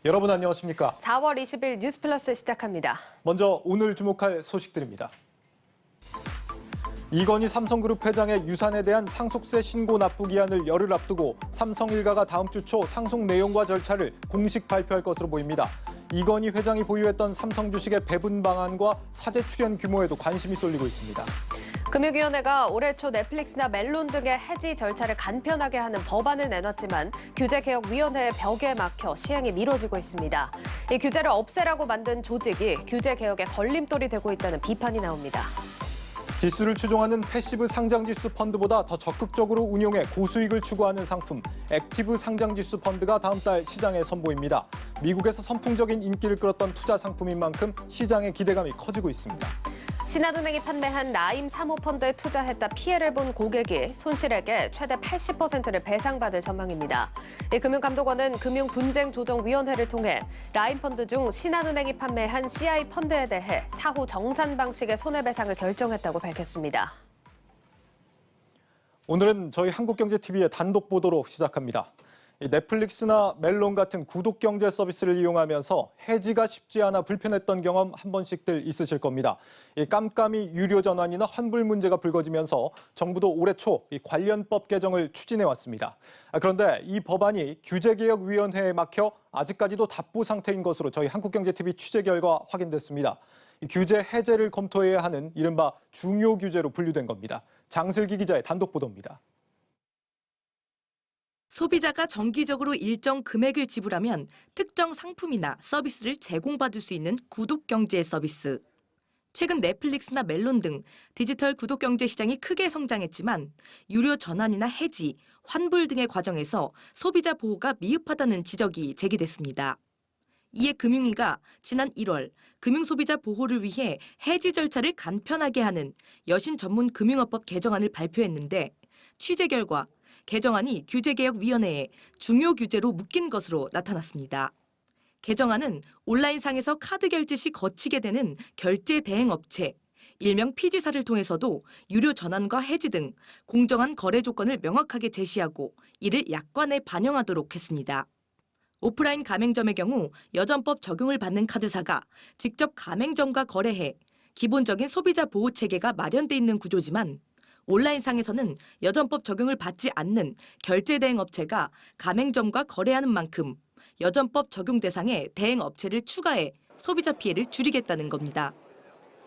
여러분 안녕하십니까? 4월 20일 뉴스플러스 시작합니다. 먼저 오늘 주목할 소식들입니다. 이건희 삼성그룹 회장의 유산에 대한 상속세 신고 납부 기한을 열흘 앞두고 삼성 일가가 다음 주 초 상속 내용과 절차를 공식 발표할 것으로 보입니다. 이건희 회장이 보유했던 삼성 주식의 배분 방안과 사재 출연 규모에도 관심이 쏠리고 있습니다. 금융위원회가 올해 초 넷플릭스나 멜론 등의 해지 절차를 간편하게 하는 법안을 내놨지만 규제개혁위원회의 벽에 막혀 시행이 미뤄지고 있습니다. 이 규제를 없애라고 만든 조직이 규제개혁의 걸림돌이 되고 있다는 비판이 나옵니다. 지수를 추종하는 패시브 상장지수 펀드보다 더 적극적으로 운용해 고수익을 추구하는 상품, 액티브 상장지수 펀드가 다음 달 시장에 선보입니다. 미국에서 선풍적인 인기를 끌었던 투자 상품인 만큼 시장의 기대감이 커지고 있습니다. 신한은행이 판매한 라임 사모펀드에 투자했다 피해를 본 고객이 손실액의 최대 80%를 배상받을 전망입니다. 이 금융감독원은 금융분쟁조정위원회를 통해 라임펀드 중 신한은행이 판매한 CI펀드에 대해 사후 정산 방식의 손해배상을 결정했다고 밝혔습니다. 오늘은 저희 한국경제TV의 단독 보도로 시작합니다. 넷플릭스나 멜론 같은 구독경제 서비스를 이용하면서 해지가 쉽지 않아 불편했던 경험 한 번씩들 있으실 겁니다. 깜깜이 유료 전환이나 환불 문제가 불거지면서 정부도 올해 초 관련 법 개정을 추진해 왔습니다. 그런데 이 법안이 규제개혁위원회에 막혀 아직까지도 답보 상태인 것으로 저희 한국경제TV 취재 결과 확인됐습니다. 규제 해제를 검토해야 하는 이른바 중요 규제로 분류된 겁니다. 장슬기 기자의 단독 보도입니다. 소비자가 정기적으로 일정 금액을 지불하면 특정 상품이나 서비스를 제공받을 수 있는 구독경제 서비스. 최근 넷플릭스나 멜론 등 디지털 구독경제 시장이 크게 성장했지만 유료 전환이나 해지, 환불 등의 과정에서 소비자 보호가 미흡하다는 지적이 제기됐습니다. 이에 금융위가 지난 1월 금융소비자 보호를 위해 해지 절차를 간편하게 하는 여신 전문 금융업법 개정안을 발표했는데 취재 결과 개정안이 규제개혁위원회에 중요 규제로 묶인 것으로 나타났습니다. 개정안은 온라인상에서 카드 결제 시 거치게 되는 결제 대행 업체, 일명 피지사를 통해서도 유료 전환과 해지 등 공정한 거래 조건을 명확하게 제시하고 이를 약관에 반영하도록 했습니다. 오프라인 가맹점의 경우 여전법 적용을 받는 카드사가 직접 가맹점과 거래해 기본적인 소비자 보호 체계가 마련돼 있는 구조지만 온라인상에서는 여전법 적용을 받지 않는 결제 대행 업체가 가맹점과 거래하는 만큼 여전법 적용 대상에 대행 업체를 추가해 소비자 피해를 줄이겠다는 겁니다.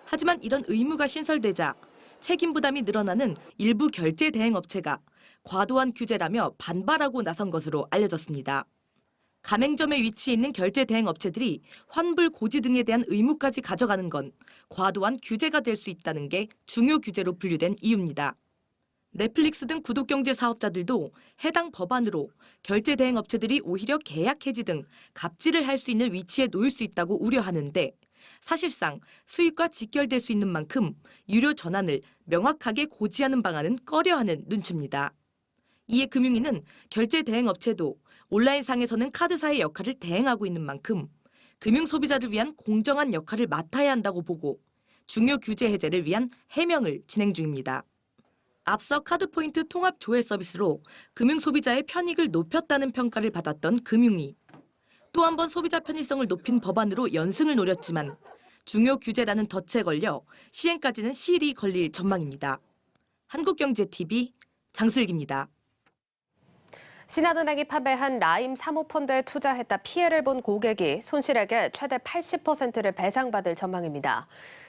하지만 이런 의무가 신설되자 책임 부담이 늘어나는 일부 결제 대행 업체가 과도한 규제라며 반발하고 나선 것으로 알려졌습니다. 가맹점에 위치해 있는 결제 대행 업체들이 환불 고지 등에 대한 의무까지 가져가는 건 과도한 규제가 될 수 있다는 게 중요 규제로 분류된 이유입니다. 넷플릭스 등 구독경제 사업자들도 해당 법안으로 결제 대행 업체들이 오히려 계약 해지 등 갑질을 할 수 있는 위치에 놓일 수 있다고 우려하는데 사실상 수익과 직결될 수 있는 만큼 유료 전환을 명확하게 고지하는 방안은 꺼려하는 눈치입니다. 이에 금융위는 결제 대행 업체도 온라인상에서는 카드사의 역할을 대행하고 있는 만큼 금융 소비자를 위한 공정한 역할을 맡아야 한다고 보고 중요 규제 해제를 위한 해명을 진행 중입니다. 앞서 카드포인트 통합 조회 서비스로 금융 소비자의 편익을 높였다는 평가를 받았던 금융위. 또 한 번 소비자 편의성을 높인 법안으로 연승을 노렸지만 중요 규제라는 덫에 걸려 시행까지는 시일이 걸릴 전망입니다. 한국경제TV 장슬기입니다. 신한은행이 판매한 라임 사모펀드에 투자했다 피해를 본 고객이 손실액의 최대 80%를 배상받을 전망입니다.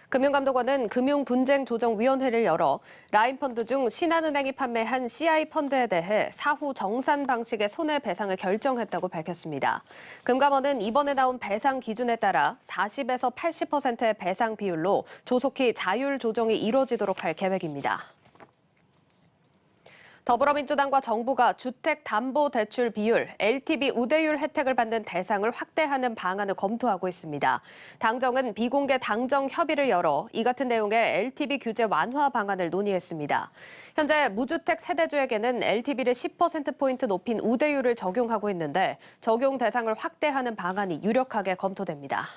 금융감독원은 금융분쟁조정위원회를 열어 라임펀드 중 신한은행이 판매한 CI펀드에 대해 사후 정산 방식의 손해배상을 결정했다고 밝혔습니다. 금감원은 이번에 나온 배상 기준에 따라 40에서 80%의 배상 비율로 조속히 자율 조정이 이루어지도록 할 계획입니다. 더불어민주당과 정부가 주택담보대출 비율, LTV 우대율 혜택을 받는 대상을 확대하는 방안을 검토하고 있습니다. 당정은 비공개 당정 협의를 열어 이 같은 내용의 LTV 규제 완화 방안을 논의했습니다. 현재 무주택 세대주에게는 LTV를 10%포인트 높인 우대율을 적용하고 있는데 적용 대상을 확대하는 방안이 유력하게 검토됩니다.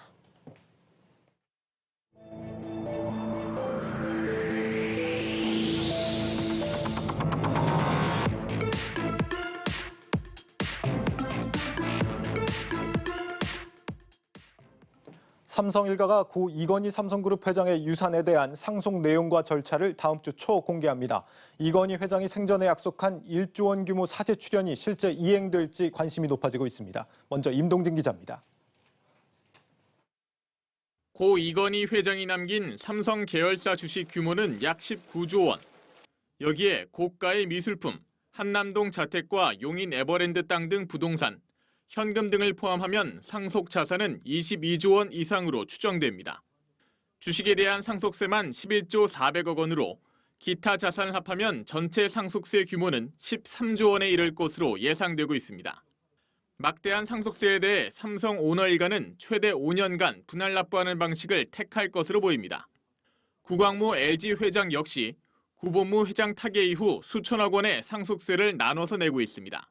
삼성 일가가 고 이건희 삼성그룹 회장의 유산에 대한 상속 내용과 절차를 다음 주 초 공개합니다. 이건희 회장이 생전에 약속한 1조 원 규모 사재 출연이 실제 이행될지 관심이 높아지고 있습니다. 먼저 임동진 기자입니다. 고 이건희 회장이 남긴 삼성 계열사 주식 규모는 약 19조 원. 여기에 고가의 미술품, 한남동 자택과 용인 에버랜드 땅 등 부동산, 현금 등을 포함하면 상속 자산은 22조 원 이상으로 추정됩니다. 주식에 대한 상속세만 11조 400억 원으로 기타 자산을 합하면 전체 상속세 규모는 13조 원에 이를 것으로 예상되고 있습니다. 막대한 상속세에 대해 삼성 오너 일가는 최대 5년간 분할 납부하는 방식을 택할 것으로 보입니다. 구광모 LG 회장 역시 구본무 회장 타계 이후 수천억 원의 상속세를 나눠서 내고 있습니다.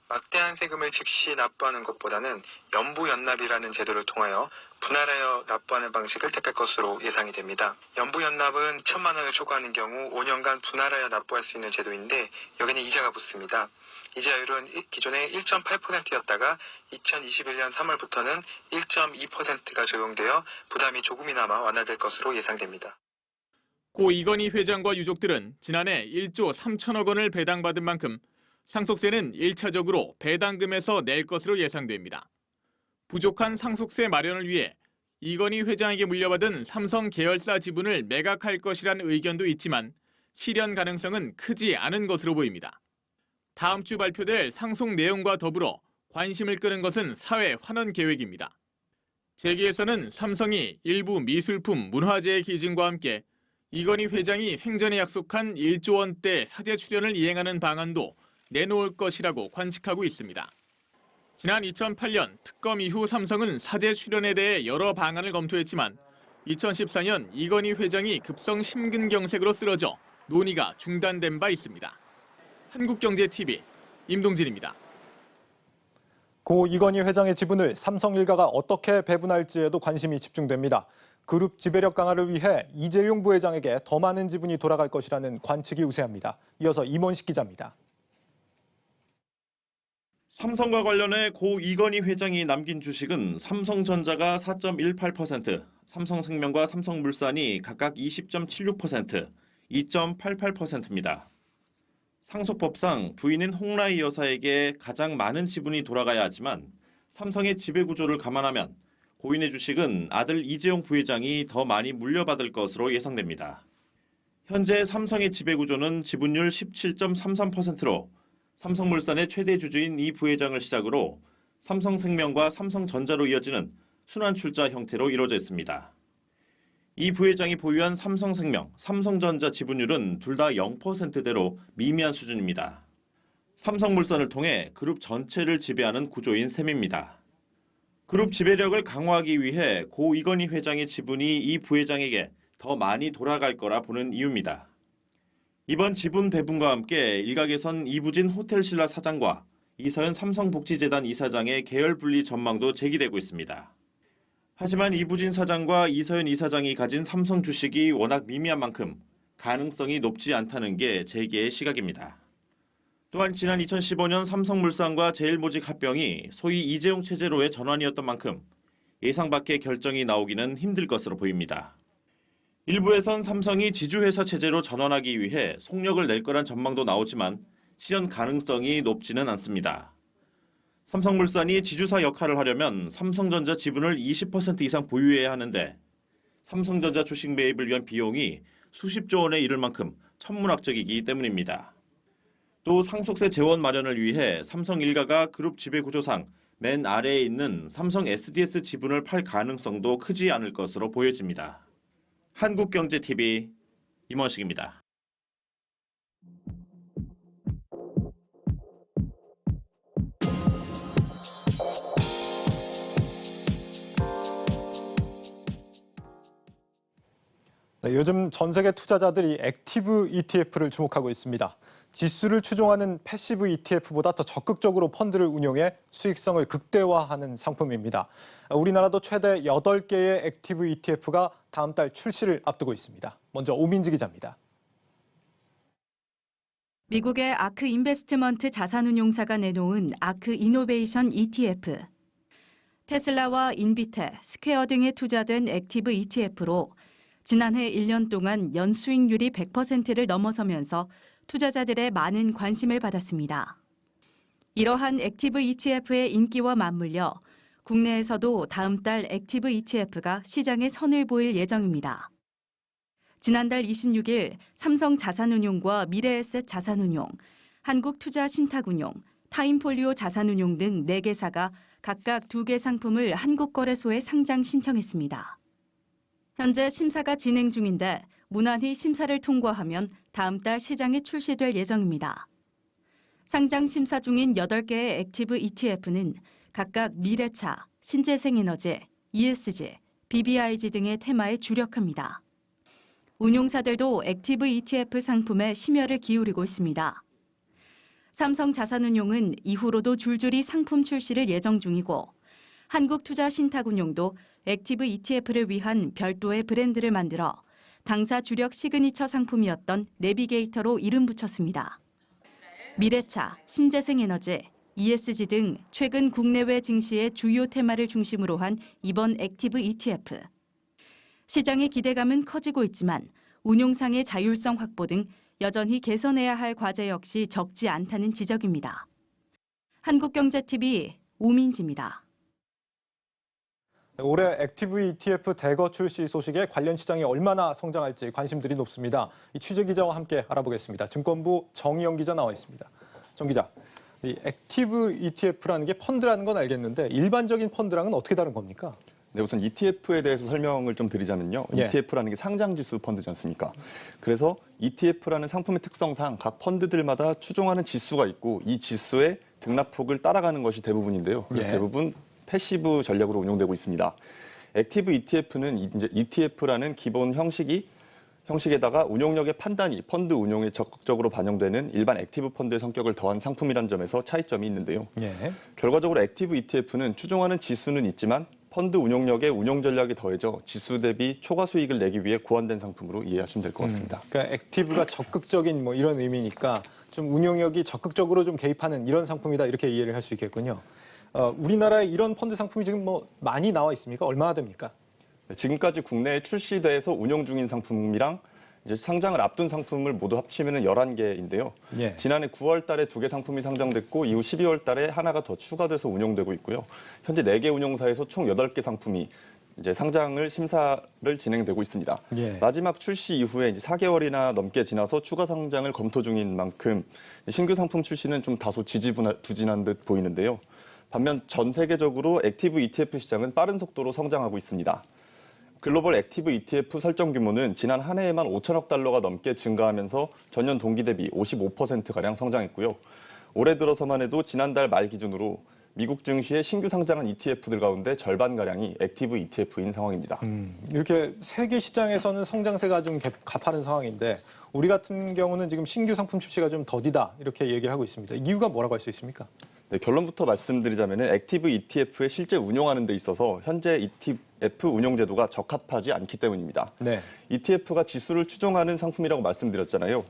막대한 세금을 즉시 납부하는 것보다는 연부연납이라는 제도를 통하여 분할하여 납부하는 방식을 택할 것으로 예상이 됩니다. 연부연납은 1,000만 원을 초과하는 경우 5년간 분할하여 납부할 수 있는 제도인데 여기는 이자가 붙습니다. 이자율은 기존에 1.8%였다가 2021년 3월부터는 1.2%가 적용되어 부담이 조금이나마 완화될 것으로 예상됩니다. 고 이건희 회장과 유족들은 지난해 1조 3천억 원을 배당받은 만큼 상속세는 1차적으로 배당금에서 낼 것으로 예상됩니다. 부족한 상속세 마련을 위해 이건희 회장에게 물려받은 삼성 계열사 지분을 매각할 것이라는 의견도 있지만 실현 가능성은 크지 않은 것으로 보입니다. 다음 주 발표될 상속 내용과 더불어 관심을 끄는 것은 사회 환원 계획입니다. 재계에서는 삼성이 일부 미술품, 문화재의 기증과 함께 이건희 회장이 생전에 약속한 1조 원대 사재 출연을 이행하는 방안도 내놓을 것이라고 관측하고 있습니다. 지난 2008년 특검 이후 삼성은 사재 출연에 대해 여러 방안을 검토했지만 2014년 이건희 회장이 급성 심근경색으로 쓰러져 논의가 중단된 바 있습니다. 한국경제TV 임동진입니다. 고 이건희 회장의 지분을 삼성 일가가 어떻게 배분할지에도 관심이 집중됩니다. 그룹 지배력 강화를 위해 이재용 부회장에게 더 많은 지분이 돌아갈 것이라는 관측이 우세합니다. 이어서 임원식 기자입니다. 삼성과 관련해 고 이건희 회장이 남긴 주식은 삼성전자가 4.18%, 삼성생명과 삼성물산이 각각 20.76%, 2.88%입니다. 상속법상 부인인 홍라희 여사에게 가장 많은 지분이 돌아가야 하지만 삼성의 지배구조를 감안하면 고인의 주식은 아들 이재용 부회장이 더 많이 물려받을 것으로 예상됩니다. 현재 삼성의 지배구조는 지분율 17.33%로 삼성물산의 최대 주주인 이 부회장을 시작으로 삼성생명과 삼성전자로 이어지는 순환출자 형태로 이루어져 있습니다. 이 부회장이 보유한 삼성생명, 삼성전자 지분율은 둘 다 0%대로 미미한 수준입니다. 삼성물산을 통해 그룹 전체를 지배하는 구조인 셈입니다. 그룹 지배력을 강화하기 위해 고 이건희 회장의 지분이 이 부회장에게 더 많이 돌아갈 거라 보는 이유입니다. 이번 지분 배분과 함께 일각에선 이부진 호텔신라 사장과 이서연 삼성복지재단 이사장의 계열 분리 전망도 제기되고 있습니다. 하지만 이부진 사장과 이서연 이사장이 가진 삼성 주식이 워낙 미미한 만큼 가능성이 높지 않다는 게 재계의 시각입니다. 또한 지난 2015년 삼성물산과 제일모직 합병이 소위 이재용 체제로의 전환이었던 만큼 예상 밖의 결정이 나오기는 힘들 것으로 보입니다. 일부에선 삼성이 지주회사 체제로 전환하기 위해 속력을 낼 거란 전망도 나오지만 실현 가능성이 높지는 않습니다. 삼성물산이 지주사 역할을 하려면 삼성전자 지분을 20% 이상 보유해야 하는데 삼성전자 주식 매입을 위한 비용이 수십조 원에 이를 만큼 천문학적이기 때문입니다. 또 상속세 재원 마련을 위해 삼성 일가가 그룹 지배구조상 맨 아래에 있는 삼성 SDS 지분을 팔 가능성도 크지 않을 것으로 보여집니다. 한국경제TV 임원식입니다. 네, 요즘 전 세계 투자자들이 액티브 ETF를 주목하고 있습니다. 지수를 추종하는 패시브 ETF보다 더 적극적으로 펀드를 운용해 수익성을 극대화하는 상품입니다. 우리나라도 최대 8개의 액티브 ETF가 다음 달 출시를 앞두고 있습니다. 먼저 오민지 기자입니다. 미국의 아크 인베스트먼트 자산운용사가 내놓은 아크 이노베이션 ETF. 테슬라와 인비테, 스퀘어 등에 투자된 액티브 ETF로 지난해 1년 동안 연수익률이 100%를 넘어서면서 투자자들의 많은 관심을 받았습니다. 이러한 액티브 ETF의 인기와 맞물려 국내에서도 다음 달 액티브 ETF가 시장에 선을 보일 예정입니다. 지난달 26일 삼성자산운용과 미래에셋 자산운용, 한국투자신탁운용, 타임폴리오 자산운용 등 4개사가 각각 2개 상품을 한국거래소에 상장 신청했습니다. 현재 심사가 진행 중인데 무난히 심사를 통과하면 다음 달 시장에 출시될 예정입니다. 상장 심사 중인 8개의 액티브 ETF는 각각 미래차, 신재생에너지, ESG, BBIG 등의 테마에 주력합니다. 운용사들도 액티브 ETF 상품에 심혈을 기울이고 있습니다. 삼성자산운용은 이후로도 줄줄이 상품 출시를 예정 중이고 한국투자신탁운용도 액티브 ETF를 위한 별도의 브랜드를 만들어 당사 주력 시그니처 상품이었던 내비게이터로 이름 붙였습니다. 미래차, 신재생에너지, ESG 등 최근 국내외 증시의 주요 테마를 중심으로 한 이번 액티브 ETF. 시장의 기대감은 커지고 있지만 운용상의 자율성 확보 등 여전히 개선해야 할 과제 역시 적지 않다는 지적입니다. 한국경제TV 오민지입니다. 올해 액티브 ETF 대거 출시 소식에 관련 시장이 얼마나 성장할지 관심들이 높습니다. 이 취재 기자와 함께 알아보겠습니다. 증권부 정희영 기자 나와 있습니다. 정 기자, 이 액티브 ETF라는 게 펀드라는 건 알겠는데 일반적인 펀드랑은 어떻게 다른 겁니까? 네, 우선 ETF에 대해서 설명을 좀 드리자면요. 예. ETF라는 게 상장지수 펀드지 않습니까? 그래서 ETF라는 상품의 특성상 각 펀드들마다 추종하는 지수가 있고 이 지수의 등락폭을 따라가는 것이 대부분인데요. 그래서 예. 대부분 패시브 전략으로 운용되고 있습니다. 액티브 ETF는 이제 ETF라는 기본 형식에다가 운용력의 판단이 펀드 운용에 적극적으로 반영되는 일반 액티브 펀드의 성격을 더한 상품이라는 점에서 차이점이 있는데요. 예. 결과적으로 액티브 ETF는 추종하는 지수는 있지만 펀드 운용력에 운용 전략이 더해져 지수 대비 초과 수익을 내기 위해 고안된 상품으로 이해하시면 될 것 같습니다. 그러니까 액티브가 적극적인 뭐 이런 의미니까 좀 운용력이 적극적으로 좀 개입하는 이런 상품이다 이렇게 이해를 할 수 있겠군요. 우리나라에 이런 펀드 상품이 지금 뭐 많이 나와 있습니까? 얼마나 됩니까? 네, 지금까지 국내에 출시돼서 운용 중인 상품이랑 이제 상장을 앞둔 상품을 모두 합치면 11개인데요. 예. 지난해 9월 달에 2개 상품이 상장됐고 이후 12월 달에 하나가 더 추가돼서 운용되고 있고요. 현재 4개 운용사에서 총 8개 상품이 이제 상장을 심사를 진행되고 있습니다. 예. 마지막 출시 이후에 이제 4개월이나 넘게 지나서 추가 상장을 검토 중인 만큼 신규 상품 출시는 좀 다소 지지부진한 듯 보이는데요. 반면 전 세계적으로 액티브 ETF 시장은 빠른 속도로 성장하고 있습니다. 글로벌 액티브 ETF 설정 규모는 지난 한 해에만 5천억 달러가 넘게 증가하면서 전년 동기 대비 55%가량 성장했고요. 올해 들어서만 해도 지난달 말 기준으로 미국 증시에 신규 상장한 ETF들 가운데 절반가량이 액티브 ETF인 상황입니다. 이렇게 세계 시장에서는 성장세가 좀 가파른 상황인데 우리 같은 경우는 지금 신규 상품 출시가 좀 더디다 이렇게 얘기를 하고 있습니다. 이유가 뭐라고 할 수 있습니까? 네, 결론부터 말씀드리자면 액티브 ETF에 실제 운용하는 데 있어서 현재 ETF 운용 제도가 적합하지 않기 때문입니다. 네. ETF가 지수를 추종하는 상품이라고 말씀드렸잖아요.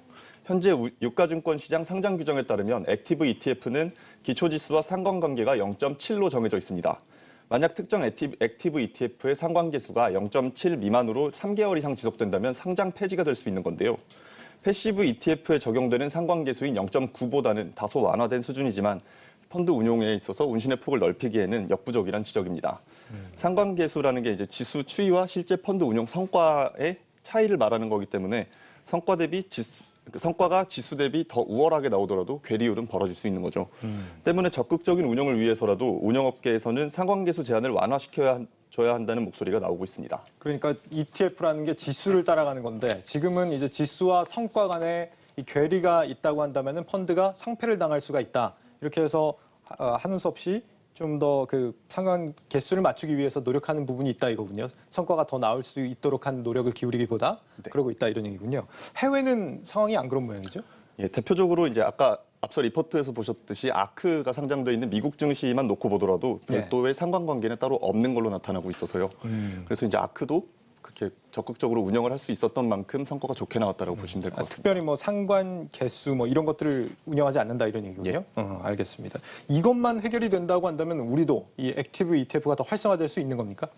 현재 유가증권 시장 상장 규정에 따르면 액티브 ETF는 기초지수와 상관관계가 0.7로 정해져 있습니다. 만약 특정 액티브 ETF의 상관계수가 0.7 미만으로 3개월 이상 지속된다면 상장 폐지가 될 수 있는 건데요. 패시브 ETF에 적용되는 상관계수인 0.9보다는 다소 완화된 수준이지만 펀드 운용에 있어서 운신의 폭을 넓히기에는 역부족이란 지적입니다. 상관계수라는 게 이제 지수 추이와 실제 펀드 운용 성과의 차이를 말하는 거기 때문에 성과가 지수 대비 더 우월하게 나오더라도 괴리율은 벌어질 수 있는 거죠. 때문에 적극적인 운용을 위해서라도 운영업계에서는 상관계수 제한을 완화시켜줘야 한다는 목소리가 나오고 있습니다. 그러니까 ETF라는 게 지수를 따라가는 건데 지금은 이제 지수와 성과 간에 이 괴리가 있다고 한다면 펀드가 상패를 당할 수가 있다. 이렇게 해서 하는 수 없이 좀 더 그 상관 개수를 맞추기 위해서 노력하는 부분이 있다 이거군요. 성과가 더 나올 수 있도록 하는 노력을 기울이기보다 그러고 있다 이런 얘기군요. 해외는 상황이 안 그런 모양이죠? 예, 대표적으로 이제 아까 앞서 리포트에서 보셨듯이 아크가 상장돼 있는 미국 증시만 놓고 보더라도 별도의 상관관계는 따로 없는 걸로 나타나고 있어서요. 그래서 이제 아크도 그렇게 적극적으로 운영을 할 수 있었던 만큼 성과가 좋게 나왔다고 보시면 될 것 같습니다. 특별히 뭐 상관 개수 뭐 이런 것들을 운영하지 않는다 이런 얘기군요. 알겠습니다. 이것만 해결이 된다고 한다면 우리도 이 액티브 ETF가 더 활성화될 수 있는 겁니까?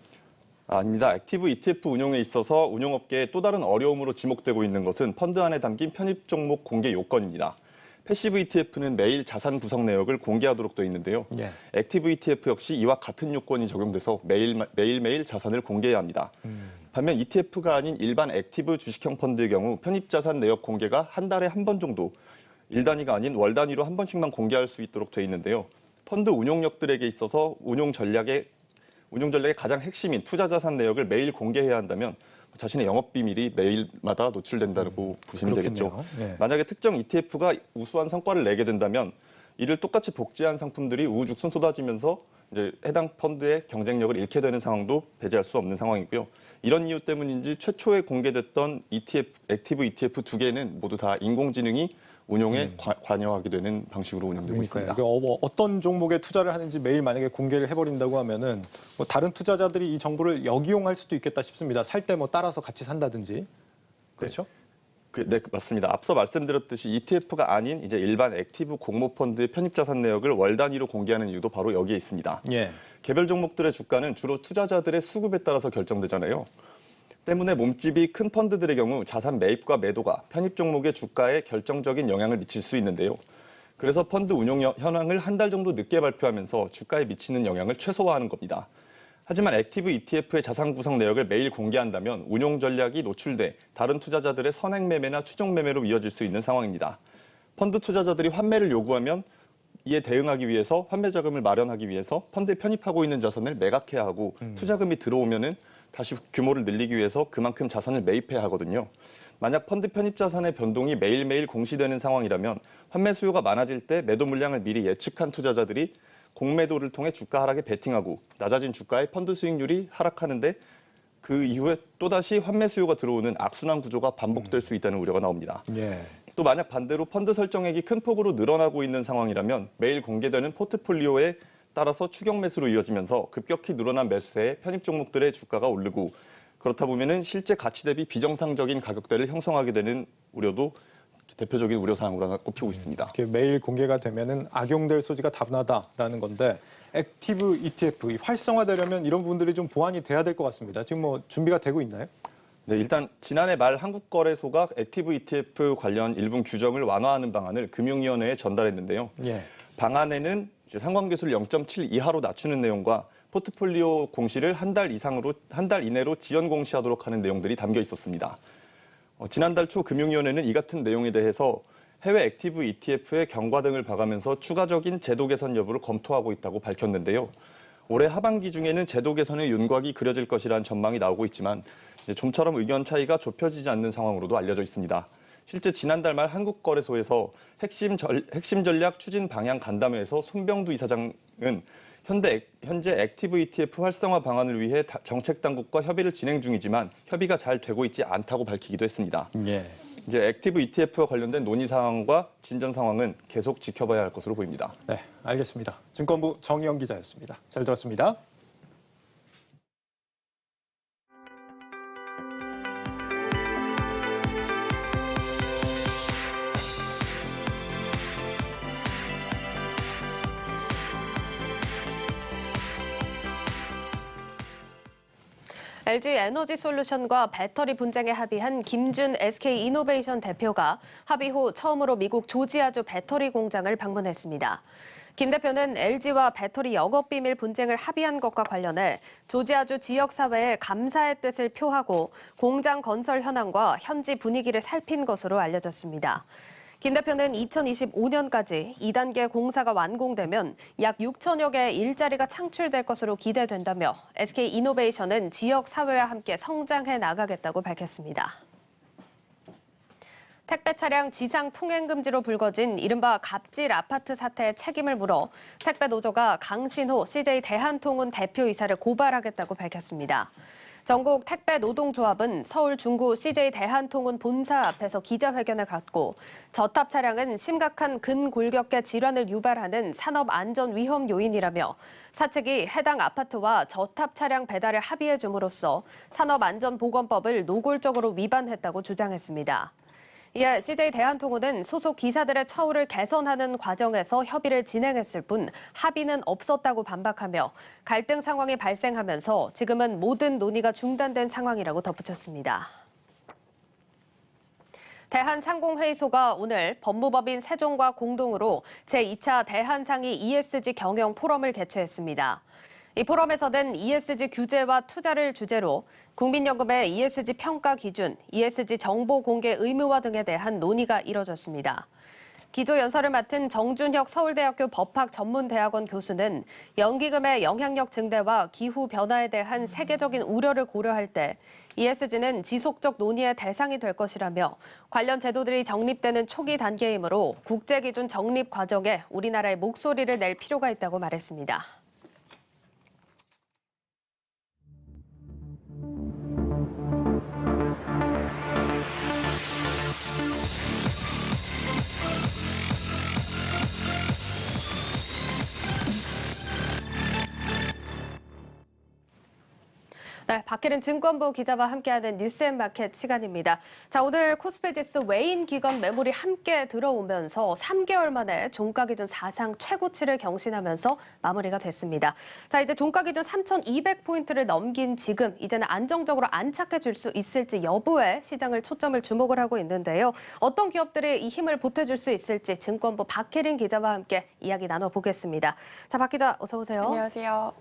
아닙니다. 액티브 ETF 운용에 있어서 운용업계의 또 다른 어려움으로 지목되고 있는 것은 펀드 안에 담긴 편입 종목 공개 요건입니다. 패시브 ETF는 매일 자산 구성 내역을 공개하도록 되어 있는데요. 예. 액티브 ETF 역시 이와 같은 요건이 적용돼서 매일매일 자산을 공개해야 합니다. 반면 ETF가 아닌 일반 액티브 주식형 펀드의 경우 편입 자산 내역 공개가 한 달에 한 번 정도, 일 단위가 아닌 월 단위로 한 번씩만 공개할 수 있도록 되어 있는데요. 펀드 운용력들에게 있어서 운용 전략의 가장 핵심인 투자 자산 내역을 매일 공개해야 한다면 자신의 영업 비밀이 매일마다 노출된다고 보시면 되겠죠. 네. 만약에 특정 ETF가 우수한 성과를 내게 된다면 이를 똑같이 복제한 상품들이 우후죽순 쏟아지면서 이제 해당 펀드의 경쟁력을 잃게 되는 상황도 배제할 수 없는 상황이고요. 이런 이유 때문인지 최초에 공개됐던 액티브 ETF 두 개는 모두 다 인공지능이 운용에 관여하게 되는 방식으로 운영되고 있습니다. 그러니까 어떤 종목에 투자를 하는지 매일 만약에 공개를 해버린다고 하면은 뭐 다른 투자자들이 이 정보를 역이용할 수도 있겠다 싶습니다. 살 때 뭐 따라서 같이 산다든지. 그렇죠? 네, 맞습니다. 앞서 말씀드렸듯이 ETF가 아닌 이제 일반 액티브 공모 펀드의 편입 자산 내역을 월 단위로 공개하는 이유도 바로 여기에 있습니다. 예. 개별 종목들의 주가는 주로 투자자들의 수급에 따라서 결정되잖아요. 때문에 몸집이 큰 펀드들의 경우 자산 매입과 매도가 편입 종목의 주가에 결정적인 영향을 미칠 수 있는데요. 그래서 펀드 운용 현황을 한 달 정도 늦게 발표하면서 주가에 미치는 영향을 최소화하는 겁니다. 하지만 액티브 ETF의 자산 구성 내역을 매일 공개한다면 운용 전략이 노출돼 다른 투자자들의 선행 매매나 추종 매매로 이어질 수 있는 상황입니다. 펀드 투자자들이 환매를 요구하면 이에 대응하기 위해서 환매 자금을 마련하기 위해서 펀드에 편입하고 있는 자산을 매각해야 하고 투자금이 들어오면은 다시 규모를 늘리기 위해서 그만큼 자산을 매입해야 하거든요. 만약 펀드 편입 자산의 변동이 매일매일 공시되는 상황이라면 환매 수요가 많아질 때 매도 물량을 미리 예측한 투자자들이 공매도를 통해 주가 하락에 베팅하고 낮아진 주가의 펀드 수익률이 하락하는데 그 이후에 또다시 환매 수요가 들어오는 악순환 구조가 반복될 수 있다는 우려가 나옵니다. 예. 또 만약 반대로 펀드 설정액이 큰 폭으로 늘어나고 있는 상황이라면 매일 공개되는 포트폴리오에 따라서 추격 매수로 이어지면서 급격히 늘어난 매수세에 편입 종목들의 주가가 오르고 그렇다 보면은 실제 가치 대비 비정상적인 가격대를 형성하게 되는 우려도 대표적인 우려 사항으로 꼽히고 있습니다. 이렇게 매일 공개가 되면은 악용될 소지가 다분하다라는 건데 액티브 ETF 활성화되려면 이런 부분들이 좀 보완이 돼야 될 것 같습니다. 지금 뭐 준비가 되고 있나요? 네, 일단 지난해 말 한국거래소가 액티브 ETF 관련 일부 규정을 완화하는 방안을 금융위원회에 전달했는데요. 예. 방안에는 이제 상관계수를 0.7 이하로 낮추는 내용과 포트폴리오 공시를 한 달 이내로 지연 공시하도록 하는 내용들이 담겨 있었습니다. 지난달 초 금융위원회는 이 같은 내용에 대해서 해외 액티브 ETF의 경과 등을 봐가면서 추가적인 제도 개선 여부를 검토하고 있다고 밝혔는데요. 올해 하반기 중에는 제도 개선의 윤곽이 그려질 것이라는 전망이 나오고 있지만 좀처럼 의견 차이가 좁혀지지 않는 상황으로도 알려져 있습니다. 실제 지난달 말 한국거래소에서 핵심 전략 추진 방향 간담회에서 손병두 이사장은 현재 액티브 ETF 활성화 방안을 위해 정책 당국과 협의를 진행 중이지만 협의가 잘 되고 있지 않다고 밝히기도 했습니다. 예. 이제 액티브 ETF와 관련된 논의 상황과 진전 상황은 계속 지켜봐야 할 것으로 보입니다. 네, 알겠습니다. 증권부 정의영 기자였습니다. 잘 들었습니다. LG 에너지솔루션과 배터리 분쟁에 합의한 김준 SK이노베이션 대표가 합의 후 처음으로 미국 조지아주 배터리 공장을 방문했습니다. 김 대표는 LG와 배터리 영업비밀 분쟁을 합의한 것과 관련해 조지아주 지역사회에 감사의 뜻을 표하고 공장 건설 현황과 현지 분위기를 살핀 것으로 알려졌습니다. 김 대표는 2025년까지 2단계 공사가 완공되면 약 6천여 개의 일자리가 창출될 것으로 기대된다며 SK이노베이션은 지역 사회와 함께 성장해 나가겠다고 밝혔습니다. 택배 차량 지상 통행 금지로 불거진 이른바 갑질 아파트 사태의 책임을 물어 택배 노조가 강신호 CJ 대한통운 대표이사를 고발하겠다고 밝혔습니다. 전국 택배 노동조합은 서울 중구 CJ 대한통운 본사 앞에서 기자회견을 갖고 저탑 차량은 심각한 근골격계 질환을 유발하는 산업 안전 위험 요인이라며 사측이 해당 아파트와 저탑 차량 배달을 합의해 줌으로써 산업안전보건법을 노골적으로 위반했다고 주장했습니다. 이에 CJ 대한통운은 소속 기사들의 처우를 개선하는 과정에서 협의를 진행했을 뿐 합의는 없었다고 반박하며 갈등 상황이 발생하면서 지금은 모든 논의가 중단된 상황이라고 덧붙였습니다. 대한상공회의소가 오늘 법무법인 세종과 공동으로 제2차 대한상의 ESG 경영 포럼을 개최했습니다. 이 포럼에서는 ESG 규제와 투자를 주제로 국민연금의 ESG 평가 기준, ESG 정보 공개 의무화 등에 대한 논의가 이뤄졌습니다. 기조 연설을 맡은 정준혁 서울대학교 법학전문대학원 교수는 연기금의 영향력 증대와 기후 변화에 대한 세계적인 우려를 고려할 때 ESG는 지속적 논의의 대상이 될 것이라며 관련 제도들이 정립되는 초기 단계이므로 국제기준 정립 과정에 우리나라의 목소리를 낼 필요가 있다고 말했습니다. 네, 박혜린 증권부 기자와 함께하는 뉴스앤마켓 시간입니다. 자, 오늘 코스피 지수 외인 기관 매물이 함께 들어오면서 3개월 만에 종가 기준 사상 최고치를 경신하면서 마무리가 됐습니다. 자, 이제 종가 기준 3,200포인트를 넘긴 지금 이제는 안정적으로 안착해 줄 수 있을지 여부에 시장을 초점을 주목을 하고 있는데요. 어떤 기업들이 이 힘을 보태줄 수 있을지 증권부 박혜린 기자와 함께 이야기 나눠보겠습니다. 자, 박 기자 어서 오세요. 안녕하세요.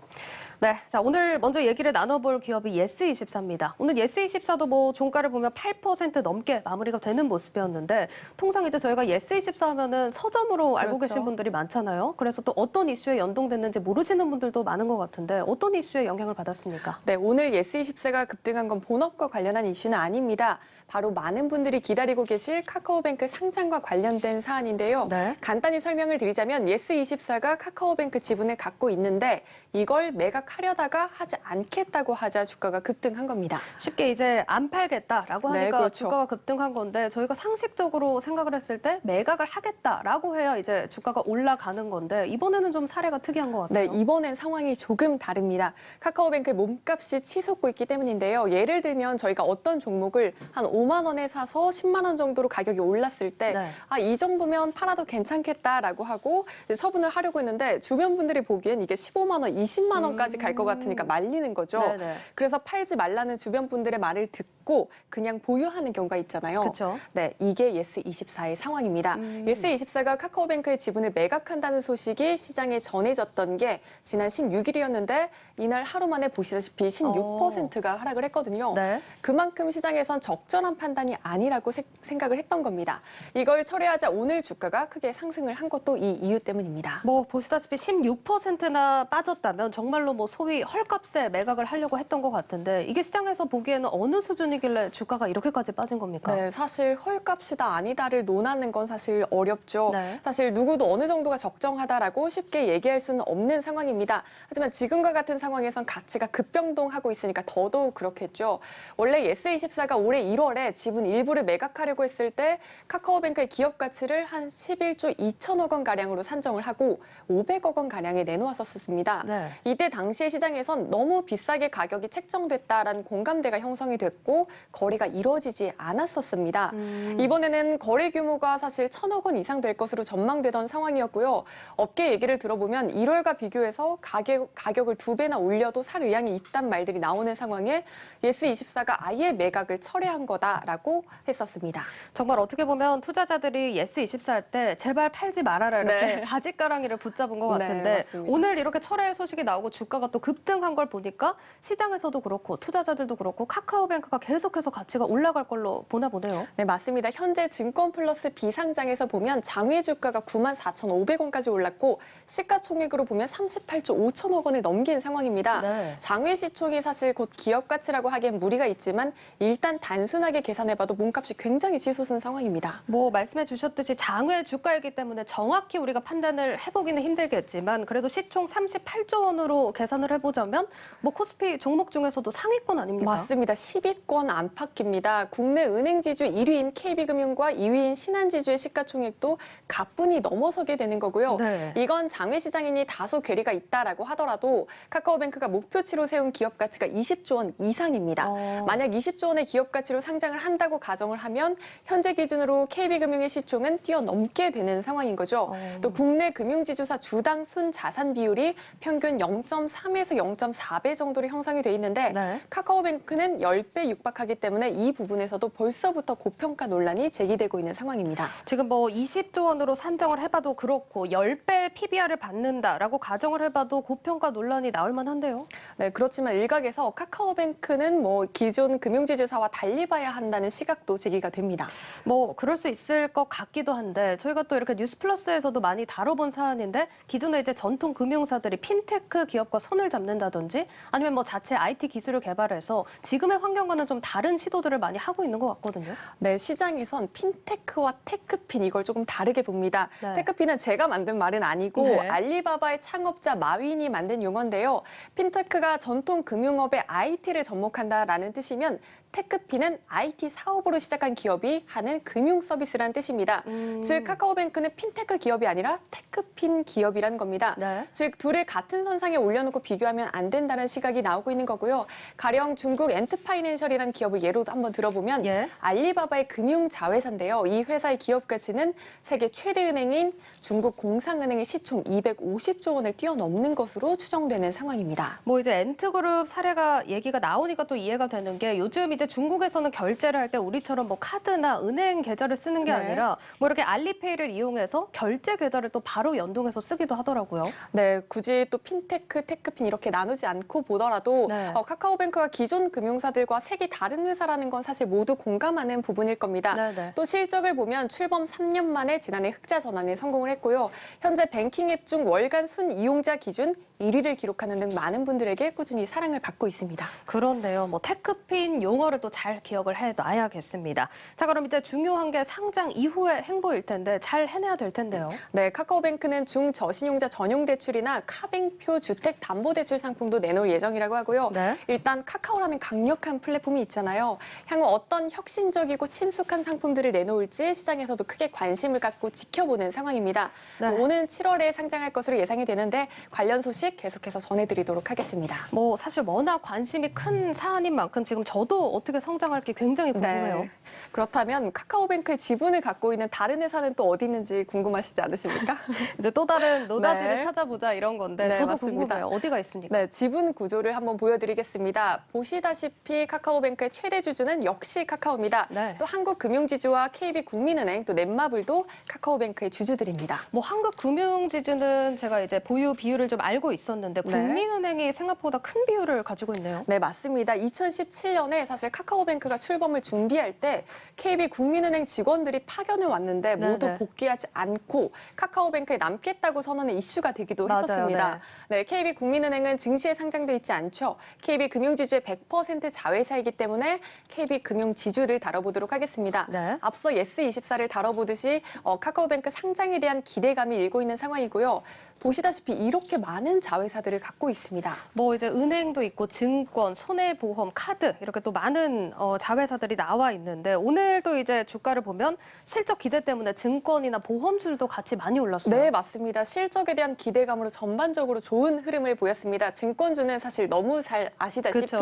네, 자 오늘 먼저 얘기를 나눠볼 기업이 예스24입니다. 오늘 예스24도 뭐 종가를 보면 8% 넘게 마무리가 되는 모습이었는데 통상 이제 저희가 예스24 하면은 서점으로 알고 그렇죠. 계신 분들이 많잖아요. 그래서 또 어떤 이슈에 연동됐는지 모르시는 분들도 많은 것 같은데 어떤 이슈에 영향을 받았습니까? 네, 오늘 예스24가 급등한 건 본업과 관련한 이슈는 아닙니다. 바로 많은 분들이 기다리고 계실 카카오뱅크 상장과 관련된 사안인데요. 네. 간단히 설명을 드리자면 예스24가 카카오뱅크 지분을 갖고 있는데 이걸 매각하려다가 하지 않겠다고 하자 주가가 급등한 겁니다. 쉽게 이제 안 팔겠다라고 하니까 네, 그렇죠. 주가가 급등한 건데 저희가 상식적으로 생각을 했을 때 매각을 하겠다라고 해야 이제 주가가 올라가는 건데 이번에는 좀 사례가 특이한 것 네, 같아요. 이번엔 상황이 조금 다릅니다. 카카오뱅크의 몸값이 치솟고 있기 때문인데요. 예를 들면 저희가 어떤 종목을 한 5만 원에 사서 10만 원 정도로 가격이 올랐을 때 네. 아, 이 정도면 팔아도 괜찮겠다라고 하고 이제 처분을 하려고 했는데 주변 분들이 보기엔 이게 15만 원, 20만 원까지 갈 것 같으니까 말리는 거죠. 네네. 그래서 팔지 말라는 주변 분들의 말을 듣고 그냥 보유하는 경우가 있잖아요. 그렇죠. 네, 이게 예스24의 상황입니다. 예스24가 카카오뱅크의 지분을 매각한다는 소식이 시장에 전해졌던 게 지난 16일이었는데 이날 하루 만에 보시다시피 16%가 하락을 했거든요. 네. 그만큼 시장에선 적절한 판단이 아니라고 생각을 했던 겁니다. 이걸 철회하자 오늘 주가가 크게 상승을 한 것도 이 이유 때문입니다. 뭐 보시다시피 16%나 빠졌다면 정말로 뭐 소위 헐값에 매각을 하려고 했던 것 같은데 이게 시장에서 보기에는 어느 수준이길래 주가가 이렇게까지 빠진 겁니까? 네, 사실 헐값이다 아니다를 논하는 건 사실 어렵죠. 네. 사실 누구도 어느 정도가 적정하다라고 쉽게 얘기할 수는 없는 상황입니다. 하지만 지금과 같은 상황에선 가치가 급변동하고 있으니까 더더욱 그렇겠죠. 원래 예스24가 올해 1월에 지분 일부를 매각하려고 했을 때 카카오뱅크의 기업 가치를 한 11조 2천억 원 가량으로 산정을 하고 500억 원 가량에 내놓았었습니다. 네. 이때 당시의 시장에선 너무 비싸게 가격이 책정됐다라는 공감대가 형성이 됐고 거래가 이루어지지 않았었습니다. 이번에는 거래 규모가 사실 1,000억 원 이상 될 것으로 전망되던 상황이었고요. 업계 얘기를 들어보면 1월과 비교해서 가격을 2배나 올려도 살 의향이 있단 말들이 나오는 상황에 예스24가 아예 매각을 철회한 거다라고 했었습니다. 정말 어떻게 보면 투자자들이 예스24 할 때 제발 팔지 말아라 이렇게 네. 바짓가랑이를 붙잡은 것 네, 같은데 맞습니다. 오늘 이렇게 철회 소식이 나오고 주가가 또 급등한 걸 보니까 시장에서도 그렇고 투자자들도 그렇고 카카오뱅크가 계속 계속해서 가치가 올라갈 걸로 보나 보네요. 네, 맞습니다. 현재 증권 플러스 비상장에서 보면 장외 주가가 94,500원까지 올랐고 시가총액으로 보면 38조 5천억 원을 넘긴 상황입니다. 네. 장외 시총이 사실 곧 기업 가치라고 하기엔 무리가 있지만 일단 단순하게 계산해봐도 몸값이 굉장히 치솟은 상황입니다. 뭐 말씀해 주셨듯이 장외 주가이기 때문에 정확히 우리가 판단을 해보기는 힘들겠지만 그래도 시총 38조 원으로 계산을 해보자면 뭐 코스피 종목 중에서도 상위권 아닙니까? 맞습니다. 10위권 안팎입니다. 국내 은행 지주 1위인 KB금융과 2위인 신한지주의 시가총액도 가뿐히 넘어서게 되는 거고요. 네. 이건 장외 시장이니 다소 괴리가 있다라고 하더라도 카카오뱅크가 목표치로 세운 기업 가치가 20조 원 이상입니다. 만약 20조 원의 기업 가치로 상장을 한다고 가정을 하면 현재 기준으로 KB금융의 시총은 뛰어넘게 되는 상황인 거죠. 또 국내 금융지주사 주당 순자산 비율이 평균 0.3에서 0.4배 정도로 형성이 돼 있는데 네. 카카오뱅크는 10배 육박하기 때문에 이 부분에서도 벌써부터 고평가 논란이 제기되고 있는 상황입니다. 지금 뭐 20조 원으로 산정을 해봐도 그렇고 10배 PBR을 받는다라고 가정을 해봐도 고평가 논란이 나올 만한데요. 네, 그렇지만 일각에서 카카오뱅크는 뭐 기존 금융지주사와 달리 봐야 한다는 시각도 제기가 됩니다. 뭐 그럴 수 있을 것 같기도 한데 저희가 또 이렇게 뉴스플러스에서도 많이 다뤄본 사안인데 기존에 이제 전통 금융사들이 핀테크 기업과 손을 잡는다든지 아니면 뭐 자체 IT 기술을 개발해서 지금의 환경과는 좀 다른 시도들을 많이 하고 있는 것 같거든요. 네, 시장에선 핀테크와 테크핀 이걸 조금 다르게 봅니다. 네. 테크핀은 제가 만든 말은 아니고 네. 알리바바의 창업자 마윈이 만든 용어인데요. 핀테크가 전통 금융업의 IT를 접목한다라는 뜻이면 테크핀은 IT 사업으로 시작한 기업이 하는 금융 서비스라는 뜻입니다. 즉 카카오뱅크는 핀테크 기업이 아니라 테크핀 기업이라는 겁니다. 네. 즉 둘을 같은 선상에 올려놓고 비교하면 안 된다는 시각이 나오고 있는 거고요. 가령 중국 엔트파이낸셜이라는 기업을 예로 한번 들어보면 예. 알리바바의 금융 자회사인데요. 이 회사의 기업 가치는 세계 최대 은행인 중국 공상은행의 시총 250조 원을 뛰어넘는 것으로 추정되는 상황입니다. 뭐 이제 엔트그룹 사례가 얘기가 나오니까 또 이해가 되는 게 요즘 이제 중국에서는 결제를 할 때 우리처럼 뭐 카드나 은행 계좌를 쓰는 게 네. 아니라 뭐 이렇게 알리페이를 이용해서 결제 계좌를 또 바로 연동해서 쓰기도 하더라고요. 네, 굳이 또 핀테크, 테크핀 이렇게 나누지 않고 보더라도 네. 카카오뱅크가 기존 금융사들과 색이 다른 회사라는 건 사실 모두 공감하는 부분일 겁니다. 네네. 또 실적을 보면 출범 3년 만에 지난해 흑자 전환에 성공을 했고요. 현재 뱅킹 앱 중 월간 순 이용자 기준 1위를 기록하는 등 많은 분들에게 꾸준히 사랑을 받고 있습니다. 그런데요, 뭐 테크핀 용어를 또 잘 기억을 해놔야겠습니다. 자, 그럼 이제 중요한 게 상장 이후의 행보일 텐데 잘 해내야 될 텐데요. 네, 카카오뱅크는 중저신용자 전용 대출이나 카뱅표 주택담보대출 상품도 내놓을 예정이라고 하고요. 네. 일단 카카오라는 강력한 플랫폼이 있잖아요. 향후 어떤 혁신적이고 친숙한 상품들을 내놓을지 시장에서도 크게 관심을 갖고 지켜보는 상황입니다. 네. 오는 7월에 상장할 것으로 예상이 되는데 관련 소식 계속해서 전해드리도록 하겠습니다. 뭐 사실 워낙 관심이 큰 사안인 만큼 지금 저도 어떻게 성장할지 굉장히 궁금해요. 네. 그렇다면 카카오뱅크의 지분을 갖고 있는 다른 회사는 또 어디 있는지 궁금하시지 않으십니까? 이제 또 다른 노다지를 네. 찾아보자 이런 건데 네, 저도 맞습니다. 궁금해요. 어디가 있습니까? 네, 지분 구조를 한번 보여드리겠습니다. 보시다시피 카카오뱅크의 최대 주주는 역시 카카오입니다. 네. 또 한국금융지주와 KB국민은행, 또 넷마블도 카카오뱅크의 주주들입니다. 뭐 한국금융지주는 제가 이제 보유 비율을 좀 알고 있었는데 네. 국민은행이 생각보다 큰 비율을 가지고 있네요. 네, 맞습니다. 2017년에 사실 카카오뱅크가 출범을 준비할 때 KB국민은행 직원들이 파견을 왔는데 모두 네네. 복귀하지 않고 카카오뱅크에 남겠다고 선언의 이슈가 되기도 맞아요, 했었습니다. 네, KB국민은행은 증시에 상장돼 있지 않죠. KB금융지주의 100% 자회사이기 때문에 KB금융지주를 다뤄보도록 하겠습니다. 네. 앞서 예스24를 다뤄보듯이 카카오뱅크 상장에 대한 기대감이 일고 있는 상황이고요. 보시다시피 이렇게 많은 자회사들을 갖고 있습니다. 뭐 이제 은행도 있고 증권, 손해보험, 카드 이렇게 또 많은 자회사들이 나와 있는데 오늘도 이제 주가를 보면 실적 기대 때문에 증권이나 보험주도 같이 많이 올랐어요. 네, 맞습니다. 실적에 대한 기대감으로 전반적으로 좋은 흐름을 보였습니다. 증권주는 사실 너무 잘 아시다시피 그쵸.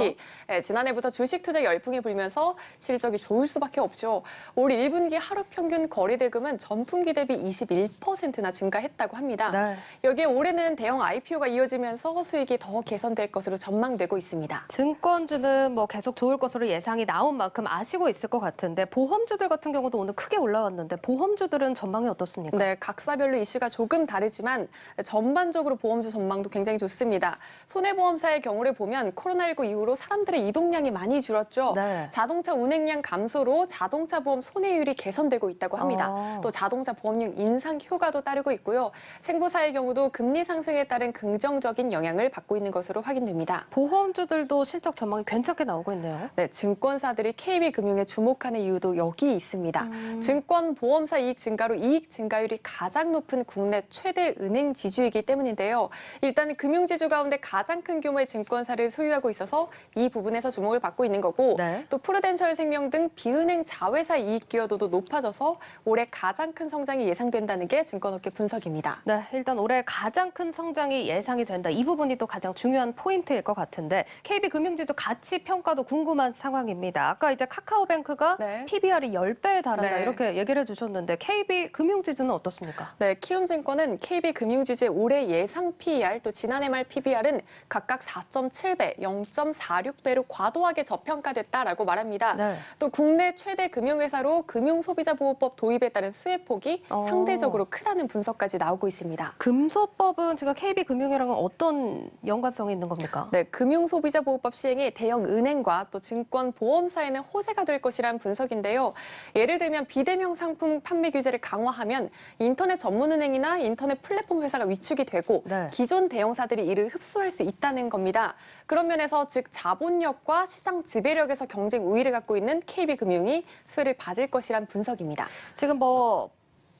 지난해부터 주식 투자 열풍이 불면서 실적이 좋을 수밖에 없죠. 올 1분기 하루 평균 거래 대금은 전분기 대비 21%나 증가했다고 합니다. 네. 여기에 올해는 대형 IPO가 이어지면서 수익이 더 개선될 것으로 전망되고 있습니다. 증권주는 뭐 계속 좋을 것으로 것으로 예상이 나온 만큼 아시고 있을 것 같은데 보험주들 같은 경우도 오늘 크게 올라왔는데 보험주들은 전망이 어떻습니까? 네, 각사별로 이슈가 조금 다르지만 전반적으로 보험주 전망도 굉장히 좋습니다. 손해보험사의 경우를 보면 코로나19 이후로 사람들의 이동량이 많이 줄었죠. 네. 자동차 운행량 감소로 자동차 보험 손해율이 개선되고 있다고 합니다. 또 자동차 보험료 인상 효과도 따르고 있고요. 생보사의 경우도 금리 상승에 따른 긍정적인 영향을 받고 있는 것으로 확인됩니다. 보험주들도 실적 전망이 괜찮게 나오고 있네요. 네, 증권사들이 KB금융에 주목하는 이유도 여기 있습니다. 증권 보험사 이익 증가로 이익 증가율이 가장 높은 국내 최대 은행 지주이기 때문인데요. 일단 금융지주 가운데 가장 큰 규모의 증권사를 소유하고 있어서 이 부분에서 주목을 받고 있는 거고 네. 또 프루덴셜 생명 등 비은행 자회사 이익 기여도도 높아져서 올해 가장 큰 성장이 예상된다는 게 증권업계 분석입니다. 네, 일단 올해 가장 큰 성장이 예상이 된다. 이 부분이 또 가장 중요한 포인트일 것 같은데 KB금융지주 가치 평가도 궁금한 상황입니다. 아까 이제 카카오뱅크가 네. PBR이 10배에 달한다 네. 이렇게 얘기를 해주셨는데 KB금융지주는 어떻습니까? 네, 키움증권은 KB금융지주의 올해 예상 PER 또 지난해 말 PBR은 각각 4.7배, 0.46배로 과도하게 저평가됐다라고 말합니다. 네. 또 국내 최대 금융회사로 금융소비자보호법 도입에 따른 수혜폭이 상대적으로 크다는 분석까지 나오고 있습니다. 금소법은 지금 KB금융이랑은 어떤 연관성이 있는 겁니까? 네, 금융소비자보호법 시행이 대형 은행과 또 증권 보험사에는 호재가 될 것이란 분석인데요. 예를 들면 비대면 상품 판매 규제를 강화하면 인터넷 전문은행이나 인터넷 플랫폼 회사가 위축이 되고 네. 기존 대형사들이 이를 흡수할 수 있다는 겁니다. 그런 면에서 즉 자본력과 시장 지배력에서 경쟁 우위를 갖고 있는 KB금융이 수혜를 받을 것이란 분석입니다. 지금 뭐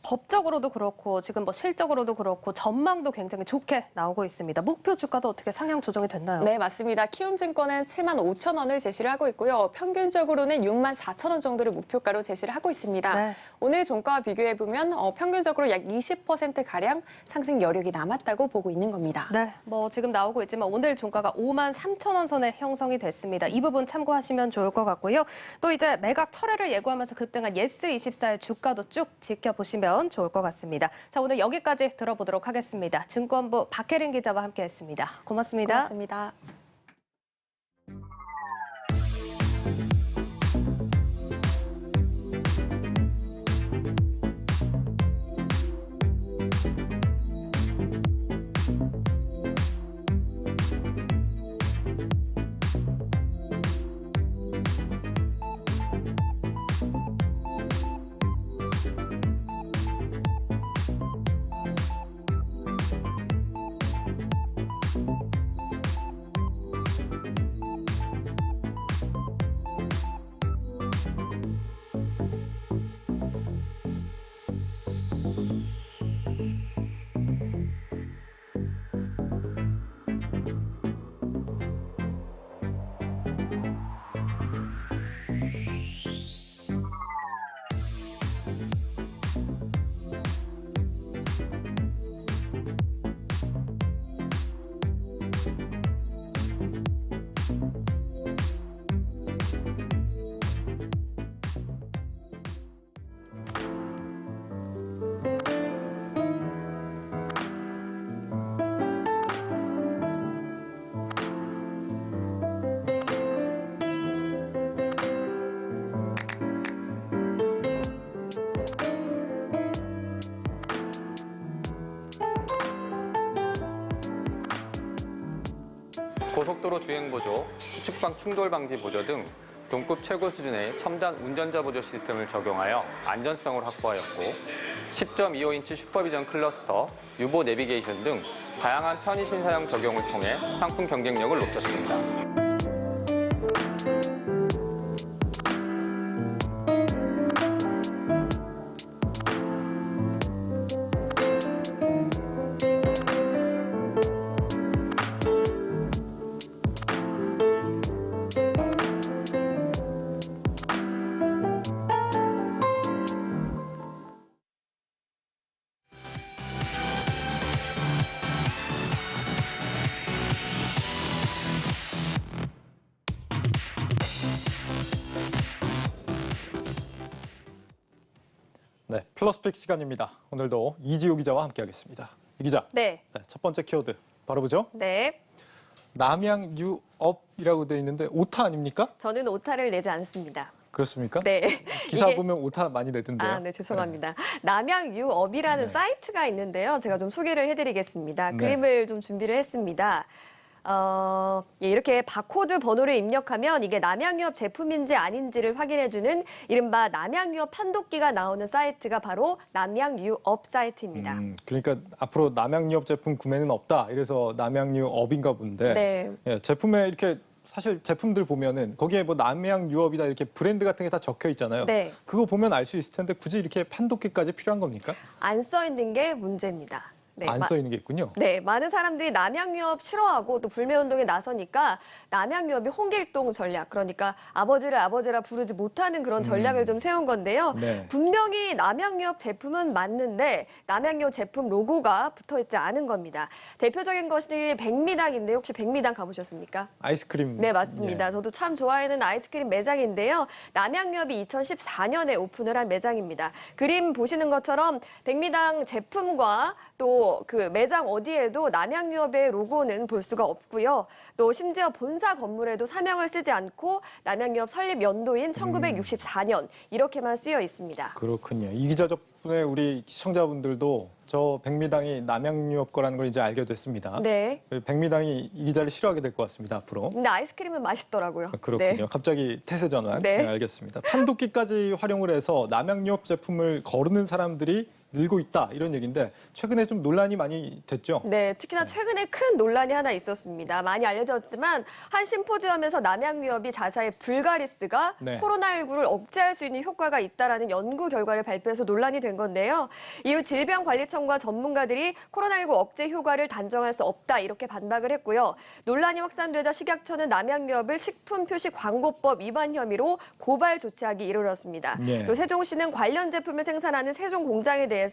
법적으로도 그렇고 지금 뭐 실적으로도 그렇고 전망도 굉장히 좋게 나오고 있습니다. 목표 주가도 어떻게 상향 조정이 됐나요? 네, 맞습니다. 키움증권은 7만 5천 원을 제시를 하고 있고요. 평균적으로는 6만 4천 원 정도를 목표가로 제시를 하고 있습니다. 네. 오늘 종가와 비교해보면 평균적으로 약 20%가량 상승 여력이 남았다고 보고 있는 겁니다. 네, 뭐 지금 나오고 있지만 오늘 종가가 5만 3천 원 선에 형성이 됐습니다. 이 부분 참고하시면 좋을 것 같고요. 또 이제 매각 철회를 예고하면서 급등한 예스24의 주가도 쭉 지켜보시면 좋을 것 같습니다. 자, 오늘 여기까지 들어보도록 하겠습니다. 증권부 박혜린 기자와 함께했습니다. 고맙습니다. 고맙습니다. 고속도로 주행보조, 후측방 충돌 방지 보조 등 동급 최고 수준의 첨단 운전자 보조 시스템을 적용하여 안전성을 확보하였고 10.25인치 슈퍼비전 클러스터, 유보 내비게이션 등 다양한 편의신 사용 적용을 통해 상품 경쟁력을 높였습니다. 네, 플러스픽 시간입니다. 오늘도 이지우 기자와 함께하겠습니다. 이 기자, 네. 첫 번째 키워드 바로 보죠. 네. 남양유업이라고 돼 있는데 오타 아닙니까? 저는 오타를 내지 않습니다. 그렇습니까? 네. 기사 이게- 보면 오타 많이 내던데요. 아, 네, 죄송합니다. 남양유업이라는 네. 사이트가 있는데요. 제가 좀 소개를 해드리겠습니다. 네. 그림을 좀 준비를 했습니다. 예, 이렇게 바코드 번호를 입력하면 이게 남양유업 제품인지 아닌지를 확인해주는 이른바 남양유업 판독기가 나오는 사이트가 바로 남양유업 사이트입니다. 그러니까 앞으로 남양유업 제품 구매는 없다. 이래서 남양유업인가 본데 네. 예, 제품에 이렇게 사실 제품들 보면은 거기에 뭐 남양유업이다 이렇게 브랜드 같은 게 다 적혀 있잖아요. 네. 그거 보면 알 수 있을 텐데 굳이 이렇게 판독기까지 필요한 겁니까? 안 써 있는 게 문제입니다. 네, 안 써 있는 게 있군요. 네, 많은 사람들이 남양유업 싫어하고 또 불매운동에 나서니까 남양유업이 홍길동 전략, 그러니까 아버지를 아버지라 부르지 못하는 그런 전략을 좀 세운 건데요. 네. 분명히 남양유업 제품은 맞는데 남양유업 제품 로고가 붙어있지 않은 겁니다. 대표적인 것이 백미당인데 혹시 백미당 가보셨습니까? 아이스크림. 네, 맞습니다. 예. 저도 참 좋아하는 아이스크림 매장인데요. 남양유업이 2014년에 오픈을 한 매장입니다. 그림 보시는 것처럼 백미당 제품과 또 그 매장 어디에도 남양유업의 로고는 볼 수가 없고요. 또 심지어 본사 건물에도 사명을 쓰지 않고 남양유업 설립 연도인 1964년 이렇게만 쓰여 있습니다. 그렇군요. 이 기자 덕분에 우리 시청자분들도 저 백미당이 남양유업 거라는 걸 이제 알게 됐습니다. 네. 백미당이 이 기자를 싫어하게 될 것 같습니다, 앞으로. 근데 아이스크림은 맛있더라고요. 그렇군요. 네. 갑자기 태세 전환. 네. 네, 알겠습니다. 판독기까지 활용을 해서 남양유업 제품을 거르는 사람들이 늘고 있다 이런 얘기인데 최근에 좀 논란이 많이 됐죠. 네, 특히나 최근에 큰 논란이 하나 있었습니다. 많이 알려졌지만 한 심포지엄에서 남양유업이 자사의 불가리스가 네. 코로나19를 억제할 수 있는 효과가 있다라는 연구 결과를 발표해서 논란이 된 건데요. 이후 질병관리청과 전문가들이 코로나19 억제 효과를 단정할 수 없다 이렇게 반박을 했고요. 논란이 확산되자 식약처는 남양유업을 식품표시광고법 위반 혐의로 고발 조치하기 이르렀습니다. 네. 또 세종시는 관련 제품을 생산하는 세종 공장에 대해서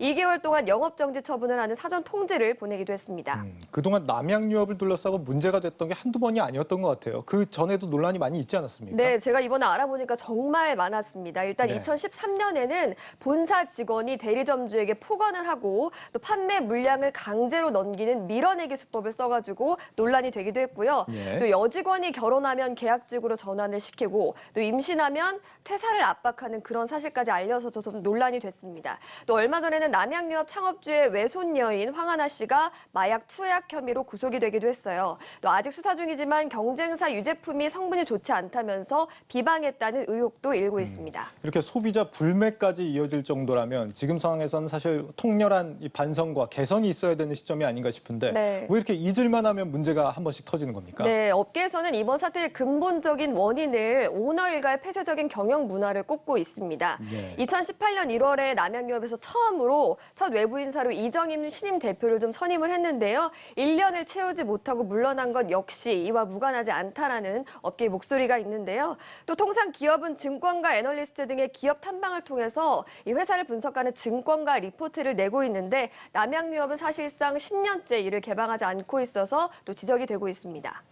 2개월 동안 영업정지 처분을 하는 사전 통지를 보내기도 했습니다. 그동안 남양유업을 둘러싸고 문제가 됐던 게 한두 번이 아니었던 것 같아요. 그 전에도 논란이 많이 있지 않았습니까? 네, 제가 이번에 알아보니까 정말 많았습니다. 일단 네. 2013년에는 본사 직원이 대리점주에게 폭언을 하고 또 판매 물량을 강제로 넘기는 밀어내기 수법을 써가지고 논란이 되기도 했고요. 네. 또 여직원이 결혼하면 계약직으로 전환을 시키고 또 임신하면 퇴사를 압박하는 그런 사실까지 알려져서 좀 논란이 됐습니다. 또 얼마 전에는 남양유업 창업주의 외손 여인 황하나 씨가 마약 투약 혐의로 구속이 되기도 했어요. 또 아직 수사 중이지만 경쟁사 유제품이 성분이 좋지 않다면서 비방했다는 의혹도 일고 있습니다. 이렇게 소비자 불매까지 이어질 정도라면 지금 상황에서는 사실 통렬한 이 반성과 개선이 있어야 되는 시점이 아닌가 싶은데 네. 왜 이렇게 잊을만 하면 문제가 한 번씩 터지는 겁니까? 네, 업계에서는 이번 사태의 근본적인 원인을 오너 일가의 폐쇄적인 경영 문화를 꼽고 있습니다. 네. 2018년 1월에 남양유업에서 처음으로 첫 외부 인사로 이정임 신임 대표를 좀 선임을 했는데요. 1년을 채우지 못하고 물러난 것 역시 이와 무관하지 않다라는 업계의 목소리가 있는데요. 또 통상 기업은 증권가 애널리스트 등의 기업 탐방을 통해서 이 회사를 분석하는 증권가 리포트를 내고 있는데 남양유업은 사실상 10년째 이를 개방하지 않고 있어서 또 지적이 되고 있습니다.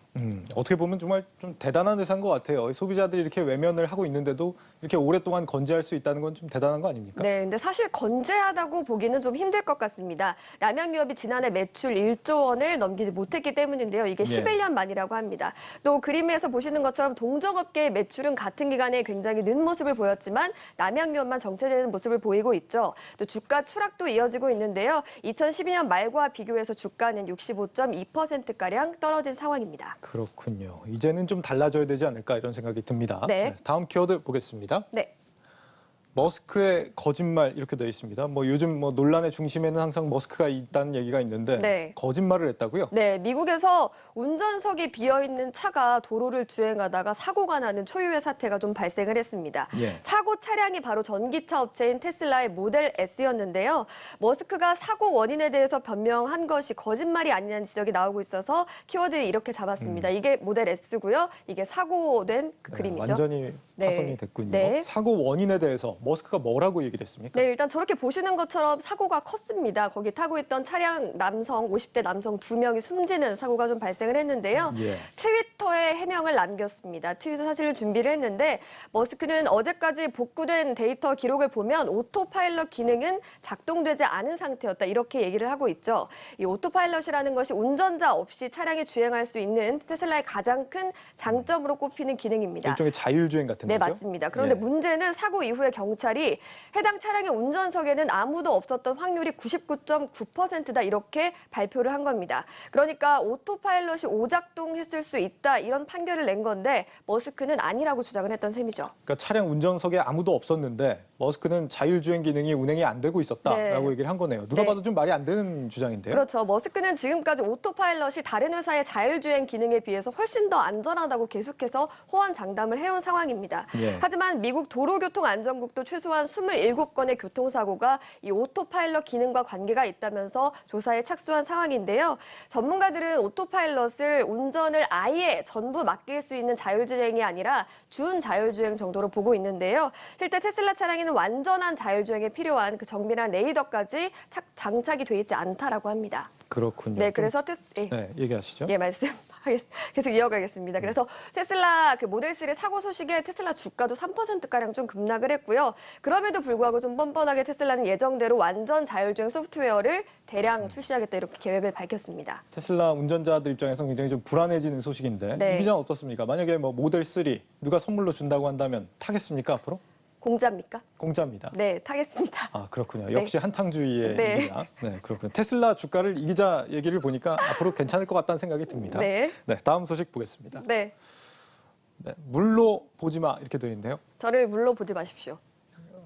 어떻게 보면 정말 좀 대단한 회사인 것 같아요. 소비자들이 이렇게 외면을 하고 있는데도 이렇게 오랫동안 건재할 수 있다는 건 좀 대단한 거 아닙니까? 네, 근데 사실 건재하다고 보기는 좀 힘들 것 같습니다. 남양유업이 지난해 매출 1조 원을 넘기지 못했기 때문인데요. 이게 예. 11년 만이라고 합니다. 또 그림에서 보시는 것처럼 동종업계의 매출은 같은 기간에 굉장히 는 모습을 보였지만 남양유업만 정체되는 모습을 보이고 있죠. 또 주가 추락도 이어지고 있는데요. 2012년 말과 비교해서 주가는 65.2%가량 떨어진 상황입니다. 그렇군요. 이제는 좀 달라져야 되지 않을까 이런 생각이 듭니다. 네. 다음 키워드 보겠습니다. 네. 머스크의 거짓말 이렇게 되어 있습니다. 요즘 논란의 중심에는 항상 머스크가 있다는 얘기가 있는데 네. 거짓말을 했다고요? 네, 미국에서 운전석이 비어있는 차가 도로를 주행하다가 사고가 나는 초유의 사태가 좀 발생을 했습니다. 예. 사고 차량이 바로 전기차 업체인 테슬라의 모델 S였는데요. 머스크가 사고 원인에 대해서 변명한 것이 거짓말이 아니냐는 지적이 나오고 있어서 키워드를 이렇게 잡았습니다. 이게 모델 S고요. 이게 사고된 그 그림이죠. 완전히 네. 파손이 됐군요. 네. 사고 원인에 대해서 머스크가 뭐라고 얘기를 했습니까? 네, 일단 저렇게 보시는 것처럼 사고가 컸습니다. 거기 타고 있던 차량 남성, 50대 남성 2명이 숨지는 사고가 좀 발생을 했는데요. 예. 트위터 트위터에 해명을 남겼습니다. 트위터 사진을 준비를 했는데 머스크는 어제까지 복구된 데이터 기록을 보면 오토파일럿 기능은 작동되지 않은 상태였다. 이렇게 얘기를 하고 있죠. 이 오토파일럿이라는 것이 운전자 없이 차량이 주행할 수 있는 테슬라의 가장 큰 장점으로 꼽히는 기능입니다. 일종의 자율주행 같은 네, 거죠? 맞습니다. 그런데 예. 문제는 사고 이후에 경찰이 해당 차량의 운전석에는 아무도 없었던 확률이 99.9%다 이렇게 발표를 한 겁니다. 그러니까 오토파일럿이 오작동했을 수 있다 이런 판결을 낸 건데 머스크는 아니라고 주장을 했던 셈이죠. 그러니까 차량 운전석에 아무도 없었는데 머스크는 자율주행 기능이 운행이 안 되고 있었다라고 네. 얘기를 한 거네요. 누가 네. 봐도 좀 말이 안 되는 주장인데요. 그렇죠. 머스크는 지금까지 오토파일럿이 다른 회사의 자율주행 기능에 비해서 훨씬 더 안전하다고 계속해서 호언장담을 해온 상황입니다. 예. 하지만 미국 도로교통안전국도 최소한 27건의 교통사고가 이 오토파일럿 기능과 관계가 있다면서 조사에 착수한 상황인데요. 전문가들은 오토파일럿을 운전을 아예 전부 맡길 수 있는 자율주행이 아니라 준 자율주행 정도로 보고 있는데요. 실제 테슬라 차량에는 완전한 자율주행에 필요한 그 정밀한 레이더까지 장착이 돼 있지 않다라고 합니다. 그렇군요. 네, 그래서 네, 얘기하시죠. 예, 계속 이어가겠습니다. 그래서 테슬라 그 모델 3 사고 소식에 테슬라 주가도 3%가량 좀 급락을 했고요. 그럼에도 불구하고 좀 뻔뻔하게 테슬라는 예정대로 완전 자율주행 소프트웨어를 대량 출시하겠다 이렇게 계획을 밝혔습니다. 테슬라 운전자들 입장에서 굉장히 좀 불안해지는 소식인데 네. 이 기자는 어떻습니까? 만약에 뭐 모델 3 누가 선물로 준다고 한다면 타겠습니까 앞으로? 공짜입니까? 공짜입니다. 네, 타겠습니다. 아 그렇군요. 네. 역시 한탕주의의 네. 이 기자. 네, 그렇군요. 테슬라 주가를 이 기자 얘기를 보니까 앞으로 괜찮을 것 같다는 생각이 듭니다. 네. 다음 소식 보겠습니다. 네, 네, 물로 보지 마 이렇게 되어 있네요. 저를 물로 보지 마십시오.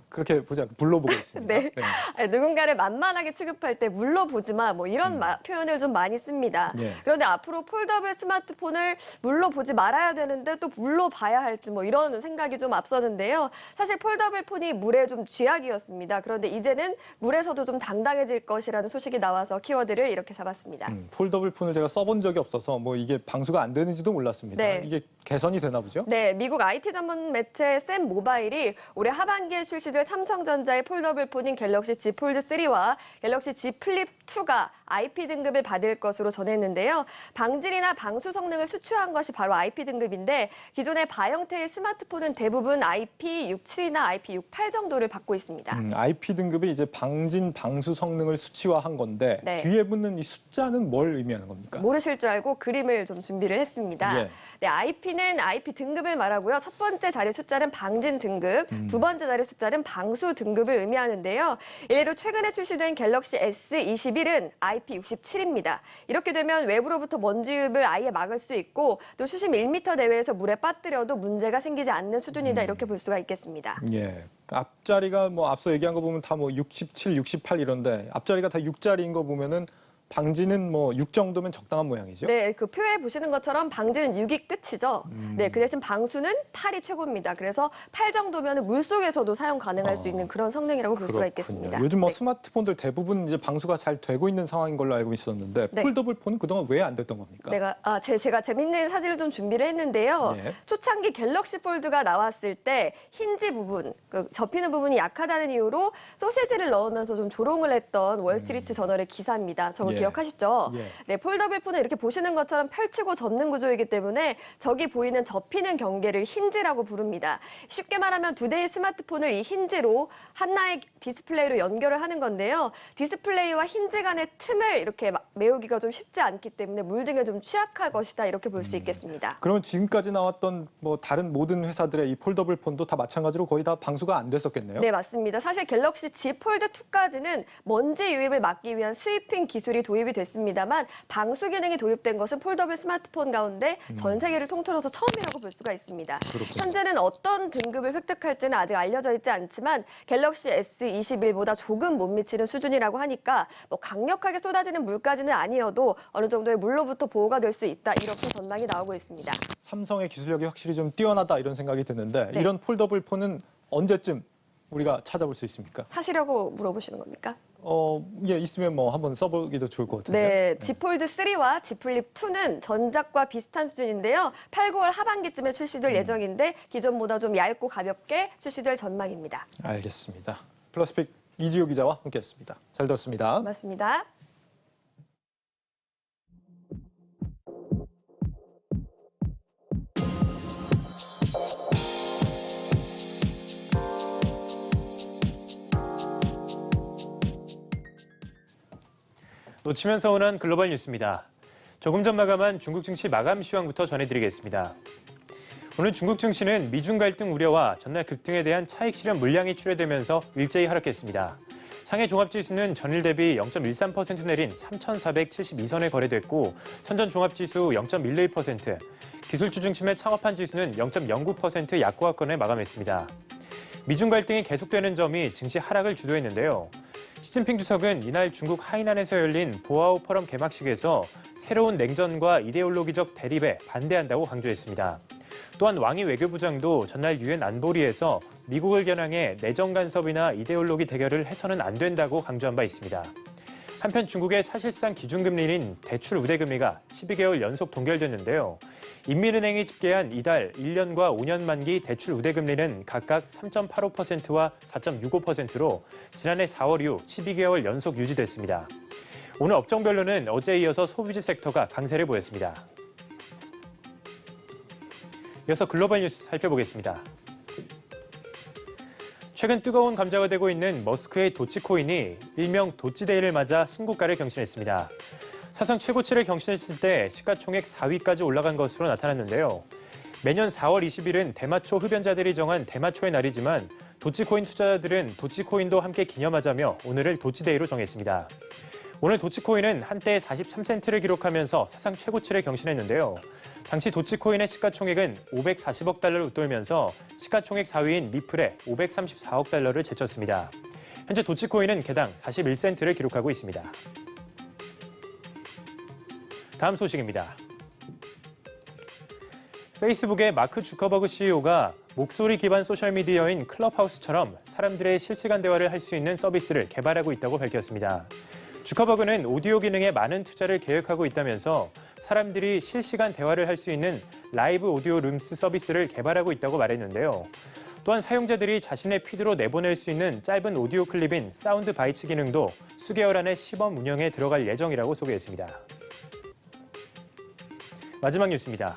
그렇게 보지 않고 물로 보고 있습니다. 네. 아니, 누군가를 만만하게 취급할 때 물로 보지 마, 뭐 이런 표현을 좀 많이 씁니다. 예. 그런데 앞으로 폴더블 스마트폰을 물로 보지 말아야 되는데 또 물로 봐야 할지 뭐 이런 생각이 좀 앞서는데요. 사실 폴더블 폰이 물에 좀 쥐약이었습니다. 그런데 이제는 물에서도 좀 당당해질 것이라는 소식이 나와서 키워드를 이렇게 잡았습니다. 폴더블 폰을 제가 써본 적이 없어서 뭐 이게 방수가 안 되는지도 몰랐습니다. 네. 이게 개선이 되나 보죠? 네, 미국 IT 전문 매체 샘 모바일이 올해 하반기에 출시될 삼성전자의 폴더블 폰인 갤럭시 Z 폴드 3와 갤럭시 Z 플립 2가 IP 등급을 받을 것으로 전했는데요. 방진이나 방수 성능을 수취한 것이 바로 IP 등급인데 기존의 바형태의 스마트폰은 대부분 IP67이나 IP68 정도를 받고 있습니다. IP 등급이 이제 방진, 방수 성능을 수치화한 건데 네. 뒤에 붙는 이 숫자는 뭘 의미하는 겁니까? 모르실 줄 알고 그림을 좀 준비를 했습니다. 예. 네, IP는 IP 등급을 말하고요. 첫 번째 자리 숫자는 방진 등급, 두 번째 자리 숫자는 방수 등급을 의미하는데요. 예로 최근에 출시된 갤럭시 S21은 IP67입니다. 이렇게 되면 외부로부터 먼지 유입을 아예 막을 수 있고 또 수심 1m 내외에서 물에 빠뜨려도 문제가 생기지 않는 수준이다. 이렇게 볼 수가 있겠습니다. 예. 앞자리가 뭐 앞서 얘기한 거 보면 다 뭐 67, 68 이런데 앞자리가 다 6자리인 거 보면은 방지는 뭐 6 정도면 적당한 모양이죠? 네, 그 표에 보시는 것처럼 방지는 6이 끝이죠. 네, 그 대신 방수는 8이 최고입니다. 그래서 8 정도면 물속에서도 사용 가능할 수 있는 그런 성능이라고 볼 수가 있겠습니다. 요즘 뭐 네. 스마트폰들 대부분 이제 방수가 잘 되고 있는 상황인 걸로 알고 있었는데 네. 폴더블 폰은 그동안 왜 안 됐던 겁니까? 제가 재밌는 사진을 좀 준비를 했는데요. 예. 초창기 갤럭시 폴드가 나왔을 때 힌지 부분, 그 접히는 부분이 약하다는 이유로 소세지를 넣으면서 좀 조롱을 했던 월스트리트 저널의 기사입니다. 저거 예. 기억하시죠? 예. 네, 폴더블 폰은 이렇게 보시는 것처럼 펼치고 접는 구조이기 때문에 저기 보이는 접히는 경계를 힌지라고 부릅니다. 쉽게 말하면 두 대의 스마트폰을 이 힌지로 하나의 디스플레이로 연결을 하는 건데요. 디스플레이와 힌지 간의 틈을 이렇게 메우기가 좀 쉽지 않기 때문에 물등에 좀 취약할 것이다 이렇게 볼 수 있겠습니다. 그러면 지금까지 나왔던 뭐 다른 모든 회사들의 이 폴더블 폰도 다 마찬가지로 거의 다 방수가 안 됐었겠네요. 네, 맞습니다. 사실 갤럭시 Z 폴드 2까지는 먼지 유입을 막기 위한 스위핑 기술이 도입이 됐습니다만 방수 기능이 도입된 것은 폴더블 스마트폰 가운데 전 세계를 통틀어서 처음이라고 볼 수가 있습니다. 그렇군요. 현재는 어떤 등급을 획득할지는 아직 알려져 있지 않지만 갤럭시 S21보다 조금 못 미치는 수준이라고 하니까 뭐 강력하게 쏟아지는 물까지는 아니어도 어느 정도의 물로부터 보호가 될 수 있다 이렇게 전망이 나오고 있습니다. 삼성의 기술력이 확실히 좀 뛰어나다 이런 생각이 드는데 네. 이런 폴더블 폰은 언제쯤 우리가 찾아볼 수 있습니까? 사시려고 물어보시는 겁니까? 예, 있으면 뭐 한번 써보기도 좋을 것 같은데요. 네, Z 폴드 3와 Z 플립 2는 전작과 비슷한 수준인데요. 8, 9월 하반기쯤에 출시될 예정인데 기존보다 좀 얇고 가볍게 출시될 전망입니다. 알겠습니다. 플러스픽 이지호 기자와 함께했습니다. 잘 들었습니다. 고맙습니다. 놓치면 서운한 글로벌 뉴스입니다. 조금 전 마감한 중국 증시 마감 시황부터 전해드리겠습니다. 오늘 중국 증시는 미중 갈등 우려와 전날 급등에 대한 차익 실현 물량이 출회되면서 일제히 하락했습니다. 상해 종합지수는 전일 대비 0.13% 내린 3,472선에 거래됐고 선전 종합지수 0.11%, 기술주 중심의 창업한 지수는 0.09% 약보합권에 마감했습니다. 미중 갈등이 계속되는 점이 증시 하락을 주도했는데요. 시진핑 주석은 이날 중국 하이난에서 열린 보아오 포럼 개막식에서 새로운 냉전과 이데올로기적 대립에 반대한다고 강조했습니다. 또한 왕이 외교부장도 전날 유엔 안보리에서 미국을 겨냥해 내정 간섭이나 이데올로기 대결을 해서는 안 된다고 강조한 바 있습니다. 한편 중국의 사실상 기준금리인 대출 우대금리가 12개월 연속 동결됐는데요. 인민은행이 집계한 이달 1년과 5년 만기 대출 우대금리는 각각 3.85%와 4.65%로 지난해 4월 이후 12개월 연속 유지됐습니다. 오늘 업종별로는 어제에 이어서 소비재 섹터가 강세를 보였습니다. 이어서 글로벌 뉴스 살펴보겠습니다. 최근 뜨거운 감자가 되고 있는 머스크의 도치코인이 일명 도치데이를 맞아 신고가를 경신했습니다. 사상 최고치를 경신했을 때 시가총액 4위까지 올라간 것으로 나타났는데요. 매년 4월 20일은 대마초 흡연자들이 정한 대마초의 날이지만 도치코인 투자자들은 도치코인도 함께 기념하자며 오늘을 도치데이로 정했습니다. 오늘 도치코인은 한때 43센트를 기록하면서 사상 최고치를 경신했는데요. 당시 도치코인의 시가총액은 540억 달러를 웃돌면서 시가총액 4위인 리플의 534억 달러를 제쳤습니다. 현재 도치코인은 개당 41센트를 기록하고 있습니다. 다음 소식입니다. 페이스북의 마크 주커버그 CEO가 목소리 기반 소셜미디어인 클럽하우스처럼 사람들의 실시간 대화를 할 수 있는 서비스를 개발하고 있다고 밝혔습니다. 주커버그는 오디오 기능에 많은 투자를 계획하고 있다면서 사람들이 실시간 대화를 할 수 있는 라이브 오디오 룸스 서비스를 개발하고 있다고 말했는데요. 또한 사용자들이 자신의 피드로 내보낼 수 있는 짧은 오디오 클립인 사운드 바이츠 기능도 수개월 안에 시범 운영에 들어갈 예정이라고 소개했습니다. 마지막 뉴스입니다.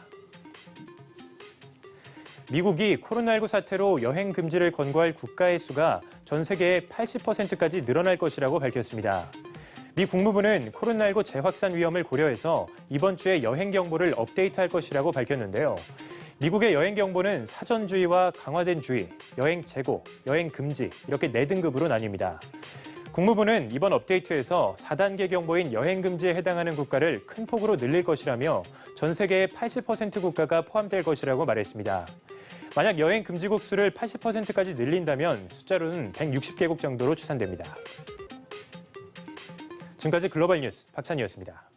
미국이 코로나19 사태로 여행 금지를 권고할 국가의 수가 전 세계의 80%까지 늘어날 것이라고 밝혔습니다. 미 국무부는 코로나19 재확산 위험을 고려해서 이번 주에 여행 경보를 업데이트할 것이라고 밝혔는데요. 미국의 여행 경보는 사전주의와 강화된 주의, 여행 재고, 여행 금지 이렇게 4등급으로 나뉩니다. 국무부는 이번 업데이트에서 4단계 경보인 여행 금지에 해당하는 국가를 큰 폭으로 늘릴 것이라며 전 세계의 80% 국가가 포함될 것이라고 말했습니다. 만약 여행 금지국 수를 80%까지 늘린다면 숫자로는 160개국 정도로 추산됩니다. 지금까지 글로벌 뉴스 박찬희였습니다.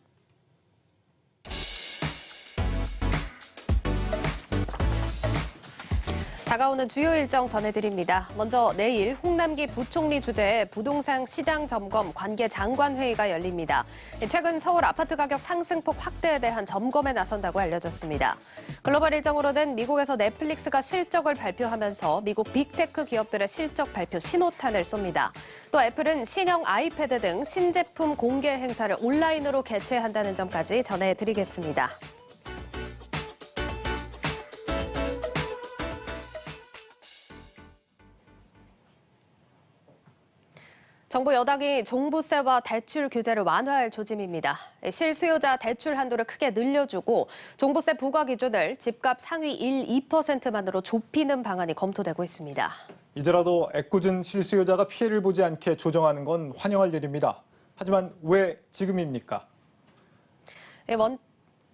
다가오는 주요 일정 전해드립니다. 먼저 내일 홍남기 부총리 주재의 부동산 시장 점검 관계 장관 회의가 열립니다. 최근 서울 아파트 가격 상승폭 확대에 대한 점검에 나선다고 알려졌습니다. 글로벌 일정으로는 미국에서 넷플릭스가 실적을 발표하면서 미국 빅테크 기업들의 실적 발표 신호탄을 쏩니다. 또 애플은 신형 아이패드 등 신제품 공개 행사를 온라인으로 개최한다는 점까지 전해드리겠습니다. 정부 여당이 종부세와 대출 규제를 완화할 조짐입니다. 실수요자 대출 한도를 크게 늘려주고 종부세 부과 기준을 집값 상위 1, 2%만으로 좁히는 방안이 검토되고 있습니다. 이제라도 애꿎은 실수요자가 피해를 보지 않게 조정하는 건 환영할 일입니다. 하지만 왜 지금입니까?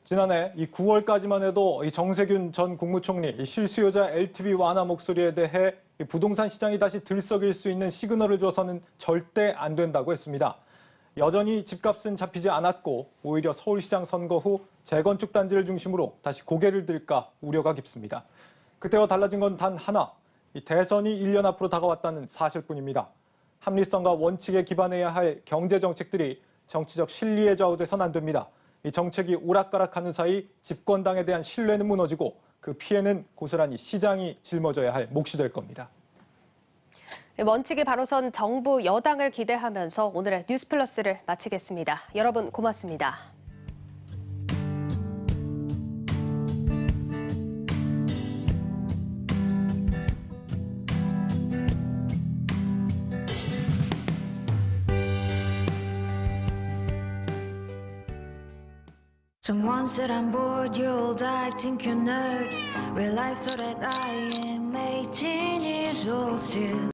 지난해 이 9월까지만 해도 이 정세균 전 국무총리 이 실수요자 LTV 완화 목소리에 대해 이 부동산 시장이 다시 들썩일 수 있는 시그널을 줘서는 절대 안 된다고 했습니다. 여전히 집값은 잡히지 않았고 오히려 서울시장 선거 후 재건축 단지를 중심으로 다시 고개를 들까 우려가 깊습니다. 그때와 달라진 건 단 하나, 이 대선이 1년 앞으로 다가왔다는 사실뿐입니다. 합리성과 원칙에 기반해야 할 경제 정책들이 정치적 실리에 좌우돼선 안 됩니다. 이 정책이 오락가락하는 사이 집권당에 대한 신뢰는 무너지고 그 피해는 고스란히 시장이 짊어져야 할 몫이 될 겁니다. 원칙이 바로선 정부 여당을 기대하면서 오늘의 뉴스플러스를 마치겠습니다. 여러분 고맙습니다. Someone said I'm bored, you're old, acting you're nerd. Real life so that I am 18 years old still.